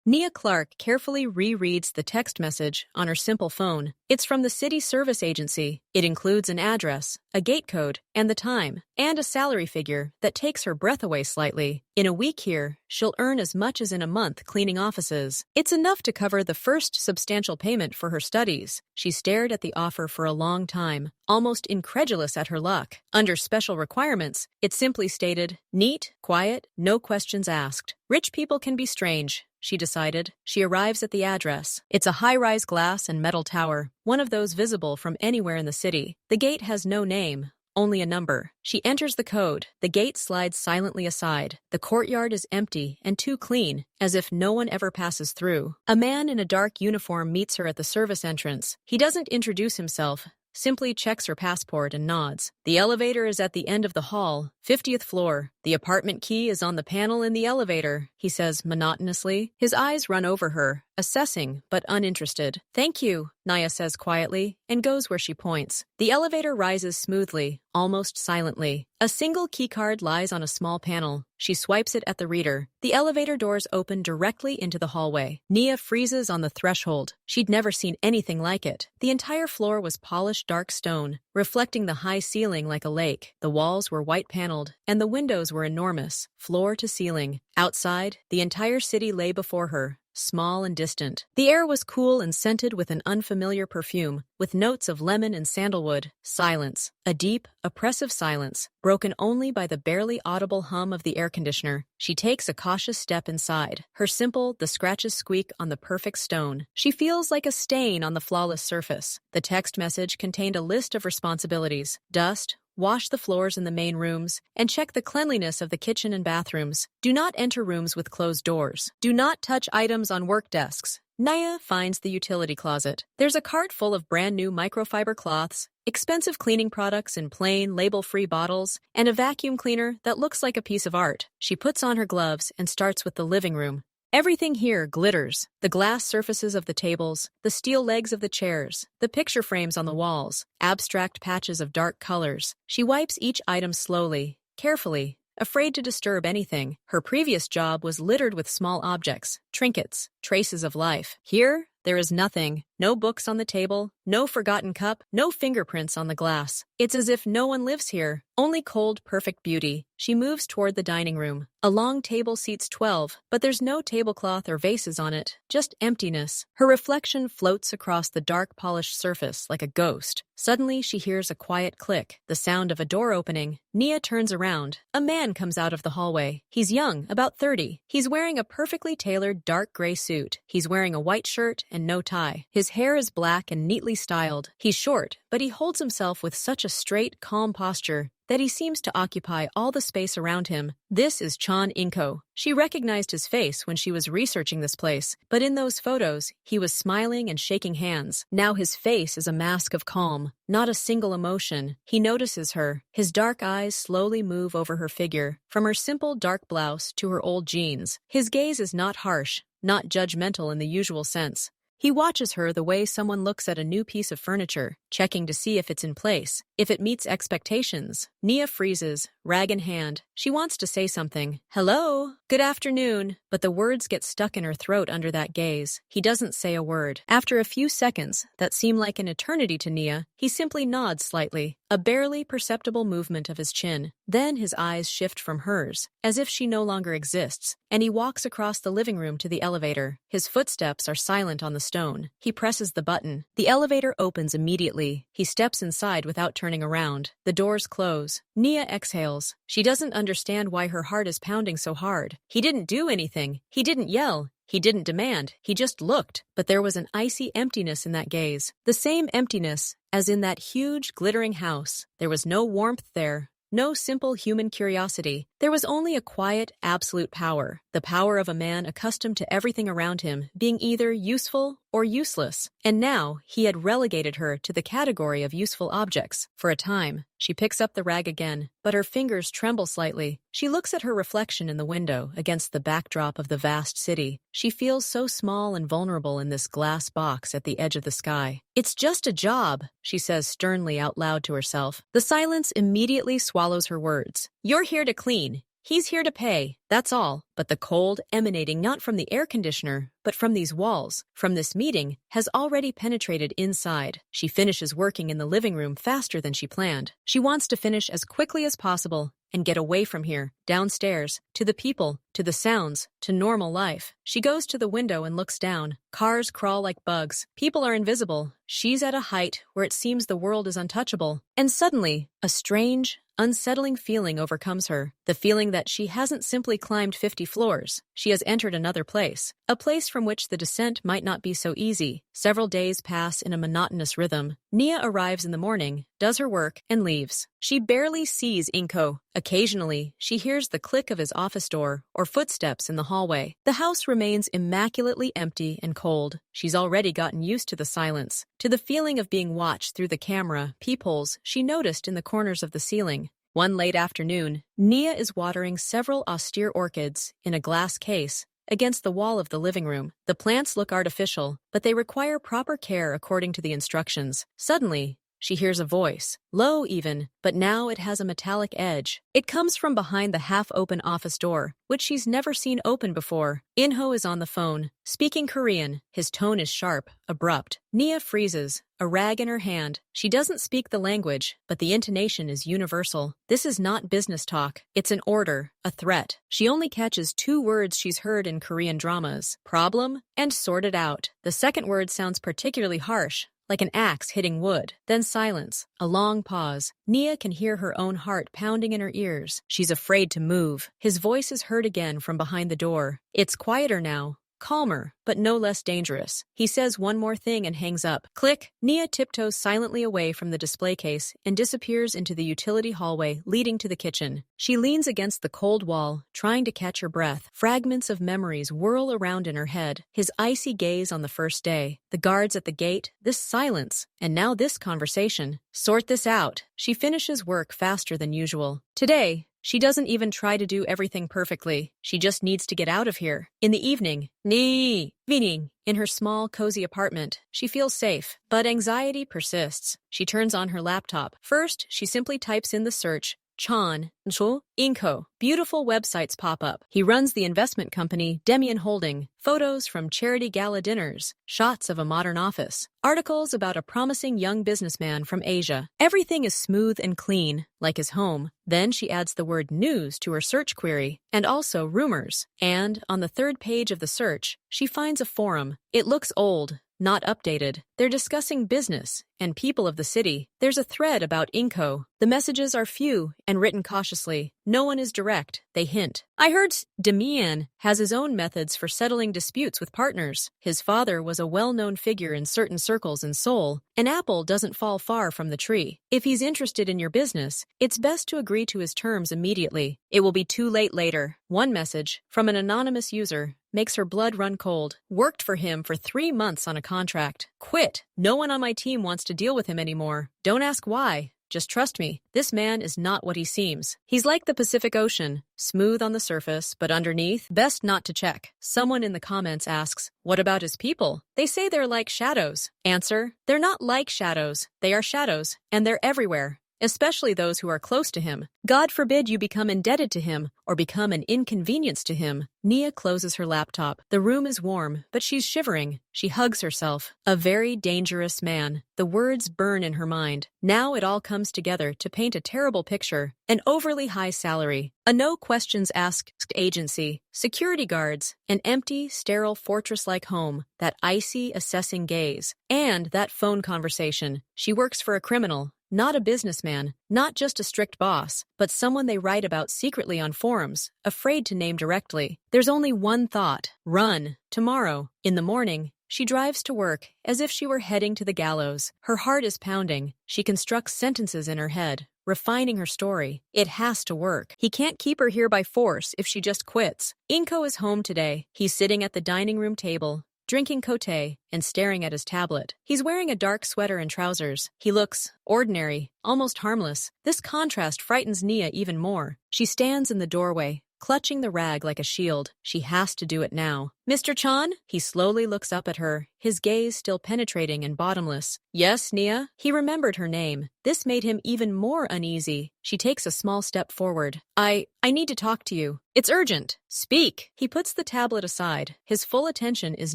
Nia Clark carefully rereads the text message on her simple phone. It's from the city service agency. It includes an address, a gate code, and the time, and a salary figure that takes her breath away slightly. In a week here, she'll earn as much as in a month cleaning offices. It's enough to cover the first substantial payment for her studies. She stared at the offer for a long time, almost incredulous at her luck. Under special requirements, it simply stated, neat, quiet, no questions asked. Rich people can be strange, she decided. She arrives at the address. It's a high-rise glass and metal tower, one of those visible from anywhere in the city. The gate has no name, only a number. She enters the code. The gate slides silently aside. The courtyard is empty and too clean, as if no one ever passes through. A man in a dark uniform meets her at the service entrance. He doesn't introduce himself, simply checks her passport and nods. The elevator is at the end of the hall, 50th floor. The apartment key is on the panel in the elevator, he says monotonously. His eyes run over her, assessing but uninterested. Thank you, Nia says quietly, and goes where she points. The elevator rises smoothly, almost silently. A single keycard lies on a small panel. She swipes it at the reader. The elevator doors open directly into the hallway. Nia freezes on the threshold. She'd never seen anything like it. The entire floor was polished dark stone, reflecting the high ceiling like a lake. The walls were white-paneled, and the windows were enormous, floor to ceiling. Outside, the entire city lay before her, small and distant. The air was cool and scented with an unfamiliar perfume, with notes of lemon and sandalwood. Silence. A deep, oppressive silence, broken only by the barely audible hum of the air conditioner. She takes a cautious step inside. Her simple, the scratches squeak on the perfect stone. She feels like a stain on the flawless surface. The text message contained a list of responsibilities. Dust, wash the floors in the main rooms, and check the cleanliness of the kitchen and bathrooms. Do not enter rooms with closed doors. Do not touch items on work desks. Nia finds the utility closet. There's a cart full of brand new microfiber cloths, expensive cleaning products in plain, label-free bottles, and a vacuum cleaner that looks like a piece of art. She puts on her gloves and starts with the living room. Everything here glitters. The glass surfaces of the tables, the steel legs of the chairs, the picture frames on the walls, abstract patches of dark colors. She wipes each item slowly, carefully, afraid to disturb anything. Her previous job was littered with small objects, trinkets, traces of life. Here, there is nothing. No books on the table, no forgotten cup, no fingerprints on the glass. It's as if no one lives here, only cold, perfect beauty. She moves toward the dining room. A long table seats 12, but there's no tablecloth or vases on it, just emptiness. Her reflection floats across the dark polished surface like a ghost. Suddenly, she hears a quiet click, the sound of a door opening. Nia turns around. A man comes out of the hallway. He's young, about 30. He's wearing a perfectly tailored dark gray suit. He's wearing a white shirt and no tie. His hair is black and neatly styled. He's short, but he holds himself with such a straight, calm posture that he seems to occupy all the space around him. This is Chan Inko. She recognized his face when she was researching this place, but in those photos, he was smiling and shaking hands. Now his face is a mask of calm, not a single emotion. He notices her. His dark eyes slowly move over her figure, from her simple dark blouse to her old jeans. His gaze is not harsh, not judgmental in the usual sense. He watches her the way someone looks at a new piece of furniture, checking to see if it's in place, if it meets expectations. Nia freezes, rag in hand. She wants to say something. Hello? Good afternoon. But the words get stuck in her throat under that gaze. He doesn't say a word. After a few seconds that seem like an eternity to Nia, he simply nods slightly, a barely perceptible movement of his chin. Then his eyes shift from hers, as if she no longer exists, and he walks across the living room to the elevator. His footsteps are silent on the stone. He presses the button. The elevator opens immediately. He steps inside without turning around. The doors close. Nia exhales. She doesn't understand why her heart is pounding so hard. He didn't do anything. He didn't yell. He didn't demand. He just looked. But there was an icy emptiness in that gaze. The same emptiness as in that huge, glittering house. There was no warmth there. No simple human curiosity. There was only a quiet, absolute power. The power of a man accustomed to everything around him being either useful or useless. And now he had relegated her to the category of useful objects. For a time, she picks up the rag again, but her fingers tremble slightly. She looks at her reflection in the window against the backdrop of the vast city. She feels so small and vulnerable in this glass box at the edge of the sky. It's just a job, she says sternly out loud to herself. The silence immediately swallows her words. You're here to clean. He's here to pay, that's all. But the cold emanating not from the air conditioner, but from these walls, from this meeting, has already penetrated inside. She finishes working in the living room faster than she planned. She wants to finish as quickly as possible and get away from here, downstairs, to the people, to the sounds, to normal life. She goes to the window and looks down. Cars crawl like bugs. People are invisible. She's at a height where it seems the world is untouchable. And suddenly, a strange, unsettling feeling overcomes her. The feeling that she hasn't simply climbed 50 floors. She has entered another place. A place from which the descent might not be so easy. Several days pass in a monotonous rhythm. Nia arrives in the morning, does her work, and leaves. She barely sees Inko. Occasionally, she hears the click of his office door or footsteps in the hallway. The house remains immaculately empty and cold. She's already gotten used to the silence, to the feeling of being watched through the camera, peepholes she noticed in the corners of the ceiling. One late afternoon, Nia is watering several austere orchids in a glass case against the wall of the living room. The plants look artificial, but they require proper care according to the instructions. Suddenly, she hears a voice, low even, but now it has a metallic edge. It comes from behind the half-open office door, which she's never seen open before. Inho is on the phone, speaking Korean. His tone is sharp, abrupt. Nia freezes, a rag in her hand. She doesn't speak the language, but the intonation is universal. This is not business talk. It's an order, a threat. She only catches 2 words she's heard in Korean dramas, problem and sort it out. The second word sounds particularly harsh, like an axe hitting wood. Then silence, a long pause. Nia can hear her own heart pounding in her ears. She's afraid to move. His voice is heard again from behind the door. It's quieter now, calmer, but no less dangerous. He says one more thing and hangs up. Click! Nia tiptoes silently away from the display case and disappears into the utility hallway leading to the kitchen. She leans against the cold wall, trying to catch her breath. Fragments of memories whirl around in her head. His icy gaze on the first day, the guards at the gate, this silence, and now this conversation. Sort this out. She finishes work faster than usual. Today, she doesn't even try to do everything perfectly. She just needs to get out of here. In the evening, in her small, cozy apartment, she feels safe, but anxiety persists. She turns on her laptop. First, she simply types in the search, Chan, Nchul, Inko. Beautiful websites pop up. He runs the investment company Demian Holding. Photos from charity gala dinners. Shots of a modern office. Articles about a promising young businessman from Asia. Everything is smooth and clean, like his home. Then she adds the word news to her search query, and also rumors. And on the 3rd page of the search, she finds a forum. It looks old, not updated. They're discussing business and people of the city. There's a thread about Inko. The messages are few and written cautiously. No one is direct. They hint. I heard Demian has his own methods for settling disputes with partners. His father was a well-known figure in certain circles in Seoul. An apple doesn't fall far from the tree. If he's interested in your business, it's best to agree to his terms immediately. It will be too late later. One message from an anonymous user makes her blood run cold. Worked for him for 3 months on a contract. Quit. No one on my team wants to deal with him anymore. Don't ask why. Just trust me. This man is not what he seems. He's like the Pacific Ocean, smooth on the surface, but underneath, best not to check. Someone in the comments asks, what about his people? They say they're like shadows. Answer, they're not like shadows. They are shadows, and they're everywhere. Especially those who are close to him. God forbid you become indebted to him or become an inconvenience to him. Nia closes her laptop. The room is warm, but she's shivering. She hugs herself. A very dangerous man. The words burn in her mind. Now it all comes together to paint a terrible picture. An overly high salary. A no questions asked agency. Security guards. An empty, sterile fortress-like home. That icy, assessing gaze. And that phone conversation. She works for a criminal. Not a businessman, not just a strict boss, but someone they write about secretly on forums, afraid to name directly. There's only one thought. Run. Tomorrow. In the morning, she drives to work as if she were heading to the gallows. Her heart is pounding. She constructs sentences in her head, refining her story. It has to work. He can't keep her here by force if she just quits. Inko is home today. He's sitting at the dining room table, drinking cote and staring at his tablet. He's wearing a dark sweater and trousers. He looks ordinary, almost harmless. This contrast frightens Nia even more. She stands in the doorway, clutching the rag like a shield. She has to do it now. Mr. Chan? He slowly looks up at her, his gaze still penetrating and bottomless. Yes, Nia? He remembered her name. This made him even more uneasy. She takes a small step forward. I need to talk to you. It's urgent. Speak. He puts the tablet aside. His full attention is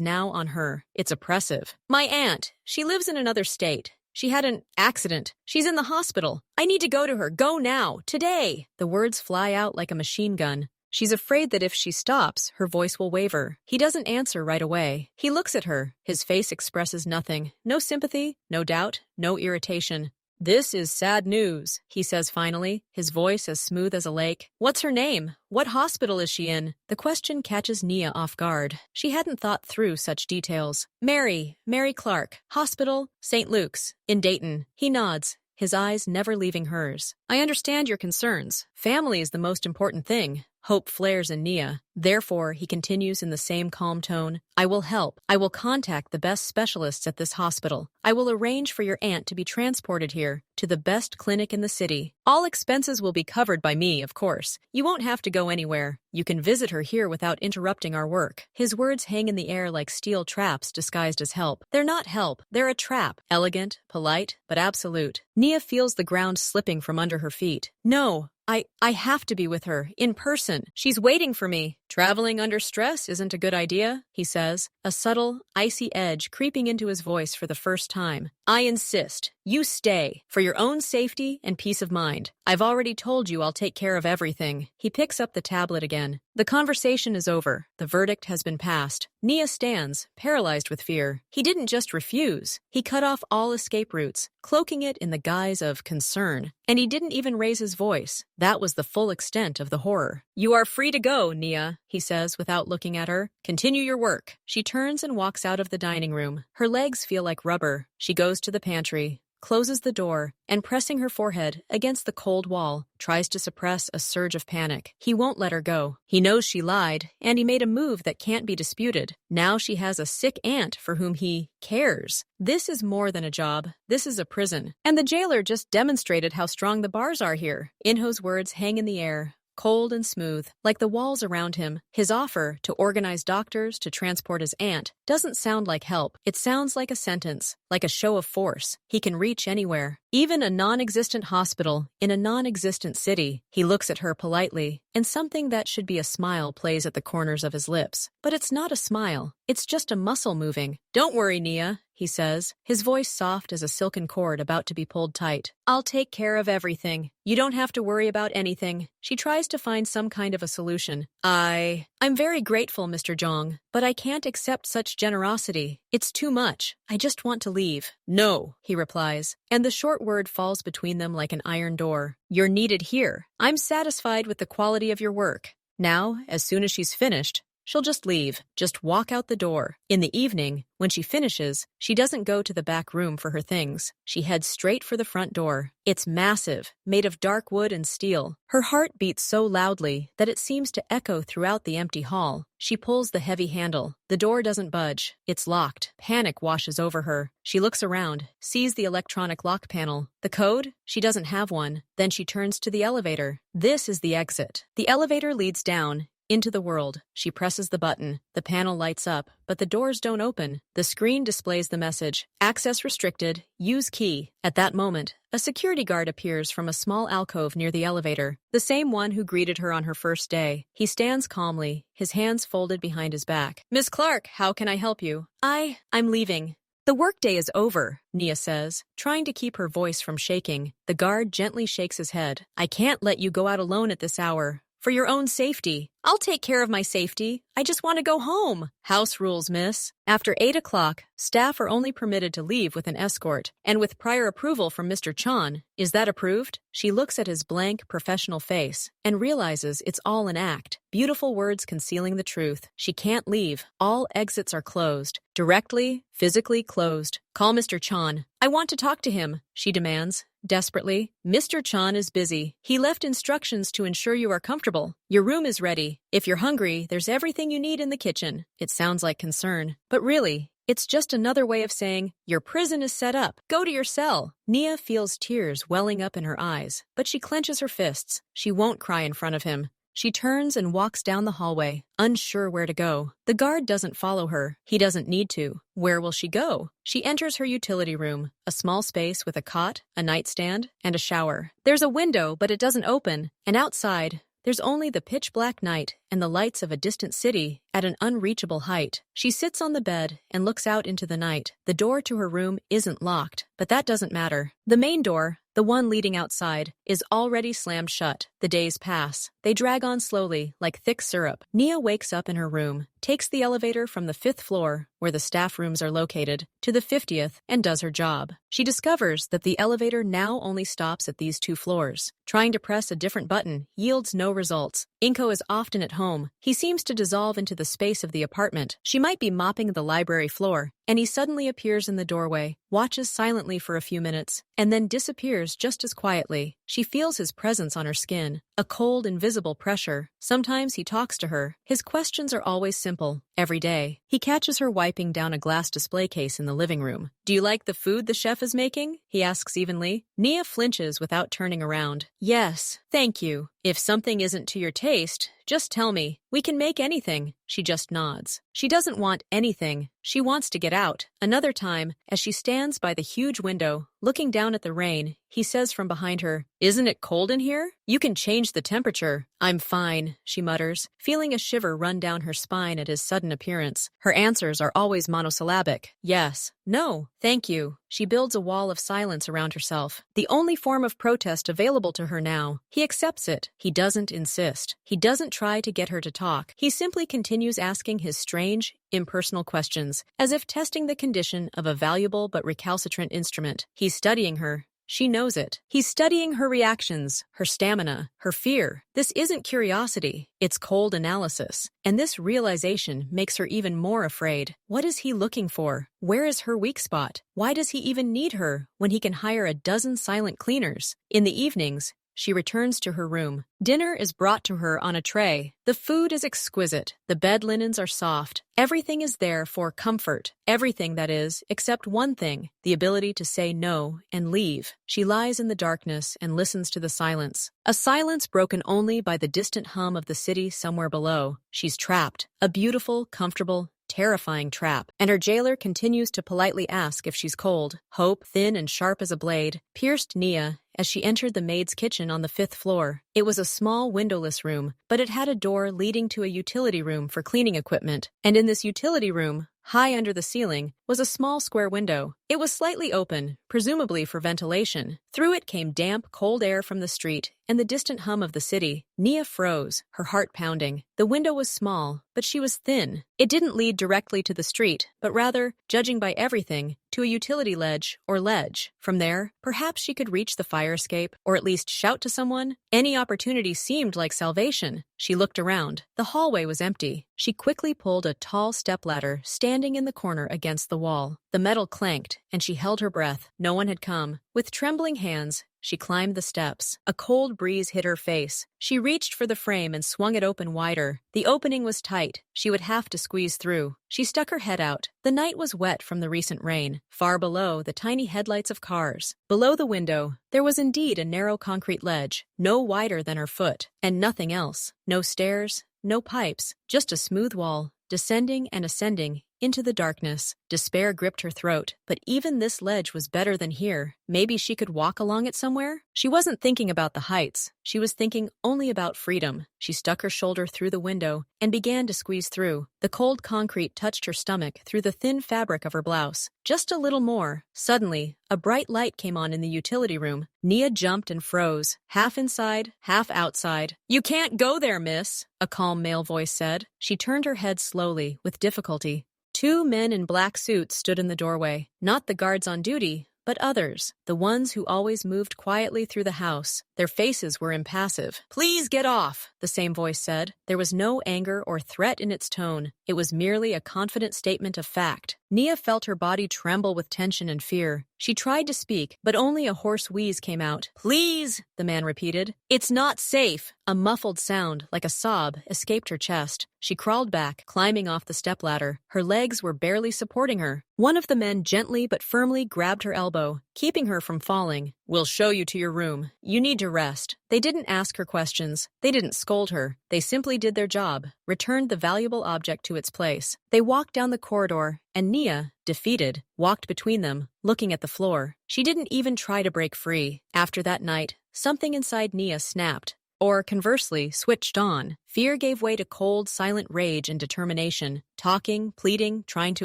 now on her. It's oppressive. My aunt. She lives in another state. She had an accident. She's in the hospital. I need to go to her. Go now. Today. The words fly out like a machine gun. She's afraid that if she stops, her voice will waver. He doesn't answer right away. He looks at her. His face expresses nothing. No sympathy, no doubt, no irritation. This is sad news, he says finally, his voice as smooth as a lake. What's her name? What hospital is she in? The question catches Nia off guard. She hadn't thought through such details. Mary Clark, hospital, St. Luke's, in Dayton. He nods, his eyes never leaving hers. I understand your concerns. Family is the most important thing. Hope flares in Nia. Therefore, he continues in the same calm tone. I will help. I will contact the best specialists at this hospital. I will arrange for your aunt to be transported here, to the best clinic in the city. All expenses will be covered by me, of course. You won't have to go anywhere. You can visit her here without interrupting our work. His words hang in the air like steel traps disguised as help. They're not help. They're a trap. Elegant, polite, but absolute. Nia feels the ground slipping from under her feet. No. I have to be with her, in person. She's waiting for me. Traveling under stress isn't a good idea, he says, a subtle, icy edge creeping into his voice for the first time. I insist. You stay, for your own safety and peace of mind. I've already told you I'll take care of everything. He picks up the tablet again. The conversation is over. The verdict has been passed. Nia stands, paralyzed with fear. He didn't just refuse. He cut off all escape routes, cloaking it in the guise of concern. And he didn't even raise his voice. That was the full extent of the horror. You are free to go, Nia, he says without looking at her. Continue your work. She turns and walks out of the dining room. Her legs feel like rubber. She goes to the pantry, closes the door, and pressing her forehead against the cold wall, tries to suppress a surge of panic. He won't let her go. He knows she lied, and he made a move that can't be disputed. Now she has a sick aunt for whom he cares. This is more than a job. This is a prison. And the jailer just demonstrated how strong the bars are here. Inho's words hang in the air, cold and smooth, like the walls around him. His offer to organize doctors to transport his aunt doesn't sound like help. It sounds like a sentence, like a show of force. He can reach anywhere, even a non-existent hospital in a non-existent city. He looks at her politely, and something that should be a smile plays at the corners of his lips. But it's not a smile. It's just a muscle moving. Don't worry, Nia, he says, his voice soft as a silken cord about to be pulled tight. I'll take care of everything. You don't have to worry about anything. She tries to find some kind of a solution. I'm very grateful, Mr. Jong, but I can't accept such generosity. It's too much. I just want to leave. No, he replies, and the short word falls between them like an iron door. You're needed here. I'm satisfied with the quality of your work. Now, as soon as she's finished, she'll just leave, just walk out the door. In the evening, when she finishes, she doesn't go to the back room for her things. She heads straight for the front door. It's massive, made of dark wood and steel. Her heart beats so loudly that it seems to echo throughout the empty hall. She pulls the heavy handle. The door doesn't budge. It's locked. Panic washes over her. She looks around, sees the electronic lock panel. The code? She doesn't have one. Then she turns to the elevator. This is the exit. The elevator leads down into the world. She presses the button. The panel lights up, but the doors don't open. The screen displays the message, access restricted, use key. At that moment, a security guard appears from a small alcove near the elevator, the same one who greeted her on her first day. He stands calmly, his hands folded behind his back. Miss Clark, how can I help you? I'm leaving. The workday is over, Nia says, trying to keep her voice from shaking. The guard gently shakes his head. I can't let you go out alone at this hour. For your own safety. I'll take care of my safety. I just want to go home. House rules, miss. After 8 o'clock, staff are only permitted to leave with an escort, and with prior approval from Mr. Chan. Is that approved? She looks at his blank, professional face and realizes it's all an act. Beautiful words concealing the truth. She can't leave. All exits are closed. Directly, physically closed. Call Mr. Chan. I want to talk to him, she demands, desperately. Mr. Chan is busy. He left instructions to ensure you are comfortable. Your room is ready. If you're hungry, there's everything you need in the kitchen. It sounds like concern. But really, it's just another way of saying, your prison is set up. Go to your cell. Nia feels tears welling up in her eyes, but she clenches her fists. She won't cry in front of him. She turns and walks down the hallway, unsure where to go. The guard doesn't follow her. He doesn't need to. Where will she go? She enters her utility room, a small space with a cot, a nightstand, and a shower. There's a window, but it doesn't open, and outside, there's only the pitch-black night and the lights of a distant city at an unreachable height. She sits on the bed and looks out into the night. The door to her room isn't locked, but that doesn't matter. The main door, the one leading outside, is already slammed shut. The days pass. They drag on slowly, like thick syrup. Nia wakes up in her room, takes the elevator from the 5th floor, where the staff rooms are located, to the 50th and does her job. She discovers that the elevator now only stops at these 2 floors. Trying to press a different button yields no results. Inko is often at home. He seems to dissolve into the space of the apartment. She might be mopping the library floor, and he suddenly appears in the doorway, watches silently for a few minutes, and then disappears just as quietly. She feels his presence on her skin, a cold, invisible pressure. Sometimes he talks to her. His questions are always simple, every day. He catches her wiping down a glass display case in the living room. "Do you like the food the chef is making?" he asks evenly. Nia flinches without turning around. "Yes, thank you. If something isn't to your taste, just tell me. We can make anything." She just nods. She doesn't want anything. She wants to get out. Another time, as she stands by the huge window, looking down at the rain, he says from behind her, "Isn't it cold in here? You can change the temperature." "I'm fine," she mutters, feeling a shiver run down her spine at his sudden appearance. Her answers are always monosyllabic. Yes, no, thank you. She builds a wall of silence around herself, the only form of protest available to her now. He accepts it. He doesn't insist. He doesn't try to get her to talk. He simply continues asking his strange, impersonal questions, as if testing the condition of a valuable but recalcitrant instrument. He's studying her. She knows it. He's studying her reactions, her stamina, her fear. This isn't curiosity. It's cold analysis. And this realization makes her even more afraid. What is he looking for? Where is her weak spot? Why does he even need her when he can hire a dozen silent cleaners? In the evenings, she returns to her room. Dinner is brought to her on a tray. The food is exquisite. The bed linens are soft. Everything is there for comfort. Everything, that is, except one thing, the ability to say no and leave. She lies in the darkness and listens to the silence. A silence broken only by the distant hum of the city somewhere below. She's trapped. A beautiful, comfortable, terrifying trap, and her jailer continues to politely ask if she's cold. Hope, thin and sharp as a blade, pierced Nia as she entered the maid's kitchen on the 5th floor. It was a small windowless room, but it had a door leading to a utility room for cleaning equipment. And in this utility room, high under the ceiling, was a small square window. It was slightly open, presumably for ventilation. Through it came damp, cold air from the street and the distant hum of the city. Nia froze, her heart pounding. The window was small, but she was thin. It didn't lead directly to the street, but rather, judging by everything, to a utility ledge or ledge. From there, perhaps she could reach the fire escape, or at least shout to someone. Any opportunity seemed like salvation. She looked around. The hallway was empty. She quickly pulled a tall stepladder standing in the corner against the wall. The metal clanked, and she held her breath. No one had come. With trembling hands, she climbed the steps. A cold breeze hit her face. She reached for the frame and swung it open wider. The opening was tight. She would have to squeeze through. She stuck her head out. The night was wet from the recent rain. Far below, the tiny headlights of cars. Below the window, there was indeed a narrow concrete ledge, no wider than her foot, and nothing else. No stairs, no pipes, just a smooth wall, descending and ascending into the darkness. Despair gripped her throat, but even this ledge was better than here. Maybe she could walk along it somewhere? She wasn't thinking about the heights. She was thinking only about freedom. She stuck her shoulder through the window and began to squeeze through. The cold concrete touched her stomach through the thin fabric of her blouse. Just a little more. Suddenly, a bright light came on in the utility room. Nia jumped and froze, half inside, half outside. "You can't go there, miss," a calm male voice said. She turned her head slowly, with difficulty. 2 men in black suits stood in the doorway. Not the guards on duty, but others, the ones who always moved quietly through the house. Their faces were impassive. "Please get off," the same voice said. There was no anger or threat in its tone. It was merely a confident statement of fact. Nia felt her body tremble with tension and fear. She tried to speak, but only a hoarse wheeze came out. "Please," the man repeated. "It's not safe." A muffled sound, like a sob, escaped her chest. She crawled back, climbing off the stepladder. Her legs were barely supporting her. One of the men gently but firmly grabbed her elbow, keeping her from falling. "We'll show you to your room. You need to rest." They didn't ask her questions. They didn't scold her. They simply did their job, returned the valuable object to its place. They walked down the corridor, and Nia, defeated, walked between them, looking at the floor. She didn't even try to break free. After that night, something inside Nia snapped. Or, conversely, switched on. Fear gave way to cold, silent rage and determination. Talking, pleading, trying to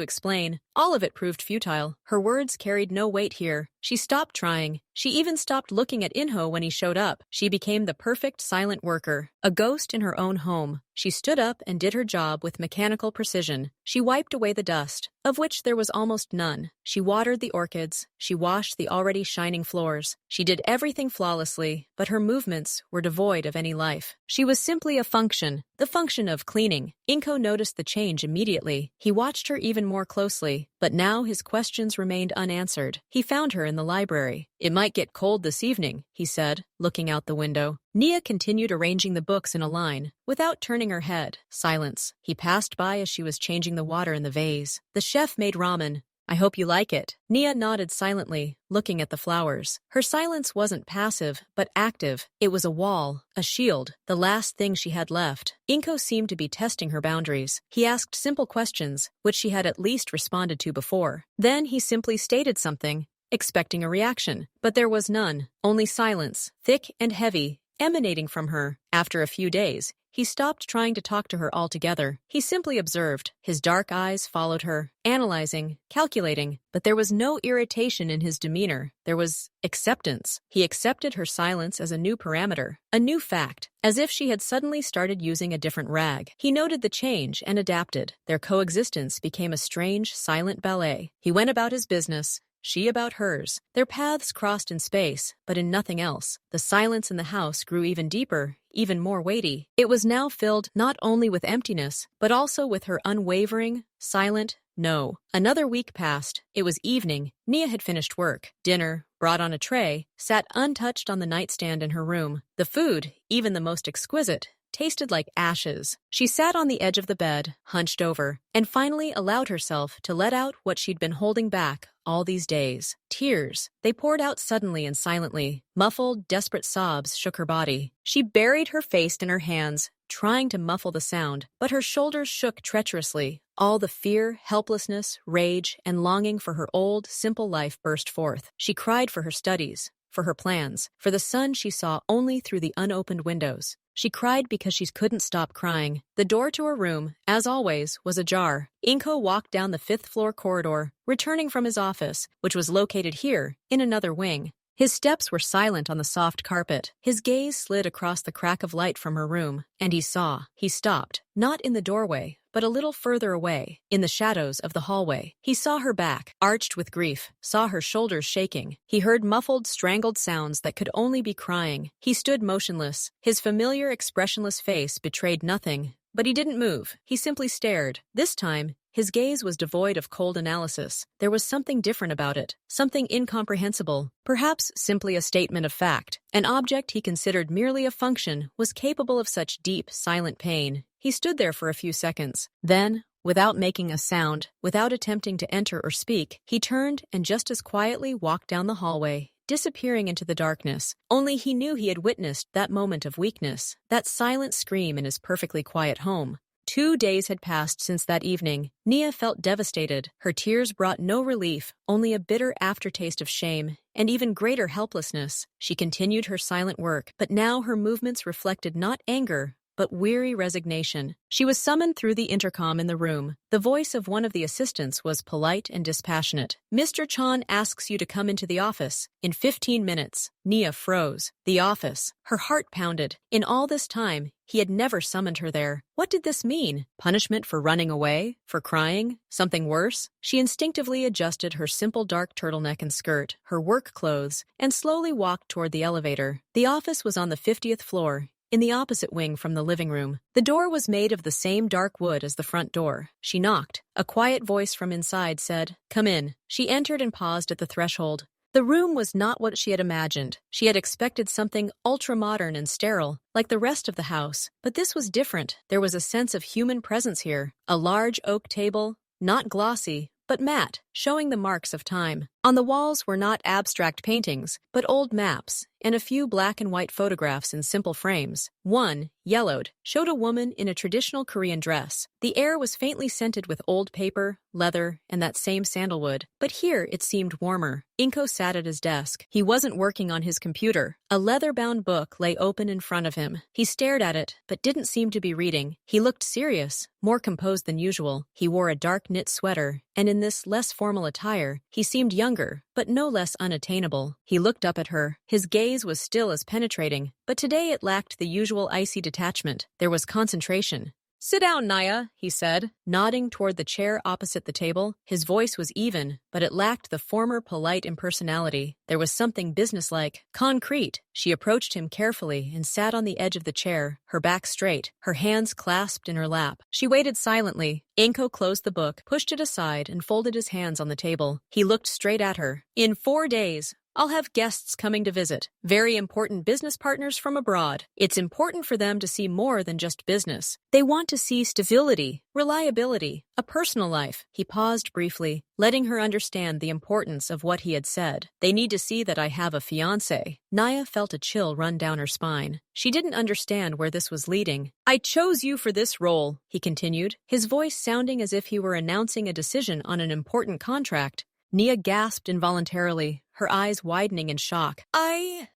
explain. All of it proved futile. Her words carried no weight here. She stopped trying. She even stopped looking at Inho when he showed up. She became the perfect silent worker, a ghost in her own home. She stood up and did her job with mechanical precision. She wiped away the dust, of which there was almost none. She watered the orchids. She washed the already shining floors. She did everything flawlessly, but her movements were devoid of any life. She was simply a function, the function of cleaning. Inko noticed the change immediately. He watched her even more closely, but now his questions remained unanswered. He found her in the library. "It might get cold this evening," he said, looking out the window. Nia continued arranging the books in a line, without turning her head. Silence. He passed by as she was changing the water in the vase. "The chef made ramen. I hope you like it." Nia nodded silently, looking at the flowers. Her silence wasn't passive, but active. It was a wall, a shield, the last thing she had left. Inko seemed to be testing her boundaries. He asked simple questions, which she had at least responded to before. Then he simply stated something, expecting a reaction. But there was none, only silence, thick and heavy, emanating from her. After a few days, he stopped trying to talk to her altogether. He simply observed. His dark eyes followed her, analyzing, calculating, but there was no irritation in his demeanor. There was acceptance. He accepted her silence as a new parameter, a new fact, as if she had suddenly started using a different rag. He noted the change and adapted. Their coexistence became a strange, silent ballet. He went about his business, she about hers. Their paths crossed in space, but in nothing else. The silence in the house grew even deeper, even more weighty. It was now filled not only with emptiness, but also with her unwavering, silent no. Another week passed. It was evening. Nia had finished work. Dinner, brought on a tray, sat untouched on the nightstand in her room. The food, even the most exquisite, tasted like ashes. She sat on the edge of the bed, hunched over, and finally allowed herself to let out what she'd been holding back all these days. Tears. They poured out suddenly and silently. Muffled, desperate sobs shook her body. She buried her face in her hands, trying to muffle the sound, but her shoulders shook treacherously. All the fear, helplessness, rage, and longing for her old, simple life burst forth. She cried for her studies, for her plans, for the sun she saw only through the unopened windows. She cried because she couldn't stop crying. The door to her room, as always, was ajar. Inko walked down the 5th-floor corridor, returning from his office, which was located here, in another wing. His steps were silent on the soft carpet. His gaze slid across the crack of light from her room, and he saw. He stopped, not in the doorway, but a little further away, in the shadows of the hallway. He saw her back, arched with grief, saw her shoulders shaking. He heard muffled, strangled sounds that could only be crying. He stood motionless. His familiar, expressionless face betrayed nothing, but he didn't move. He simply stared. This time, his gaze was devoid of cold analysis. There was something different about it, something incomprehensible, perhaps simply a statement of fact. An object he considered merely a function was capable of such deep, silent pain. He stood there for a few seconds. Then, without making a sound, without attempting to enter or speak, he turned and just as quietly walked down the hallway, disappearing into the darkness. Only he knew he had witnessed that moment of weakness, that silent scream in his perfectly quiet home. 2 days had passed since that evening. Nia felt devastated. Her tears brought no relief, only a bitter aftertaste of shame and even greater helplessness. She continued her silent work, but now her movements reflected not anger, but weary resignation. She was summoned through the intercom in the room. The voice of one of the assistants was polite and dispassionate. "Mr. Chan asks you to come into the office in 15 minutes. Nia froze. The office. Her heart pounded. In all this time, he had never summoned her there. What did this mean? Punishment for running away? For crying? Something worse? She instinctively adjusted her simple dark turtleneck and skirt, her work clothes, and slowly walked toward the elevator. The office was on the 50th floor, in the opposite wing from the living room. The door was made of the same dark wood as the front door. She knocked. A quiet voice from inside said, "Come in." She entered and paused at the threshold. The room was not what she had imagined. She had expected something ultra-modern and sterile, like the rest of the house. But this was different. There was a sense of human presence here. A large oak table, not glossy, but matte, showing the marks of time. On the walls were not abstract paintings, but old maps, and a few black and white photographs in simple frames. One, yellowed, showed a woman in a traditional Korean dress. The air was faintly scented with old paper, leather, and that same sandalwood, but here it seemed warmer. Inko sat at his desk. He wasn't working on his computer. A leather-bound book lay open in front of him. He stared at it, but didn't seem to be reading. He looked serious, more composed than usual. He wore a dark knit sweater, and in this less formal attire, he seemed younger, but no less unattainable. He looked up at her. His gaze was still as penetrating, but today it lacked the usual icy detachment. There was concentration. "Sit down, Naya," he said, nodding toward the chair opposite the table. His voice was even, but it lacked the former polite impersonality. There was something businesslike, concrete. She approached him carefully and sat on the edge of the chair, her back straight, her hands clasped in her lap. She waited silently. Inko closed the book, pushed it aside, and folded his hands on the table. He looked straight at her. "In 4 days, I'll have guests coming to visit, very important business partners from abroad. It's important for them to see more than just business. They want to see stability, reliability, a personal life." He paused briefly, letting her understand the importance of what he had said. "They need to see that I have a fiancé." Naya felt a chill run down her spine. She didn't understand where this was leading. "I chose you for this role," he continued, his voice sounding as if he were announcing a decision on an important contract. Nia gasped involuntarily, her eyes widening in shock.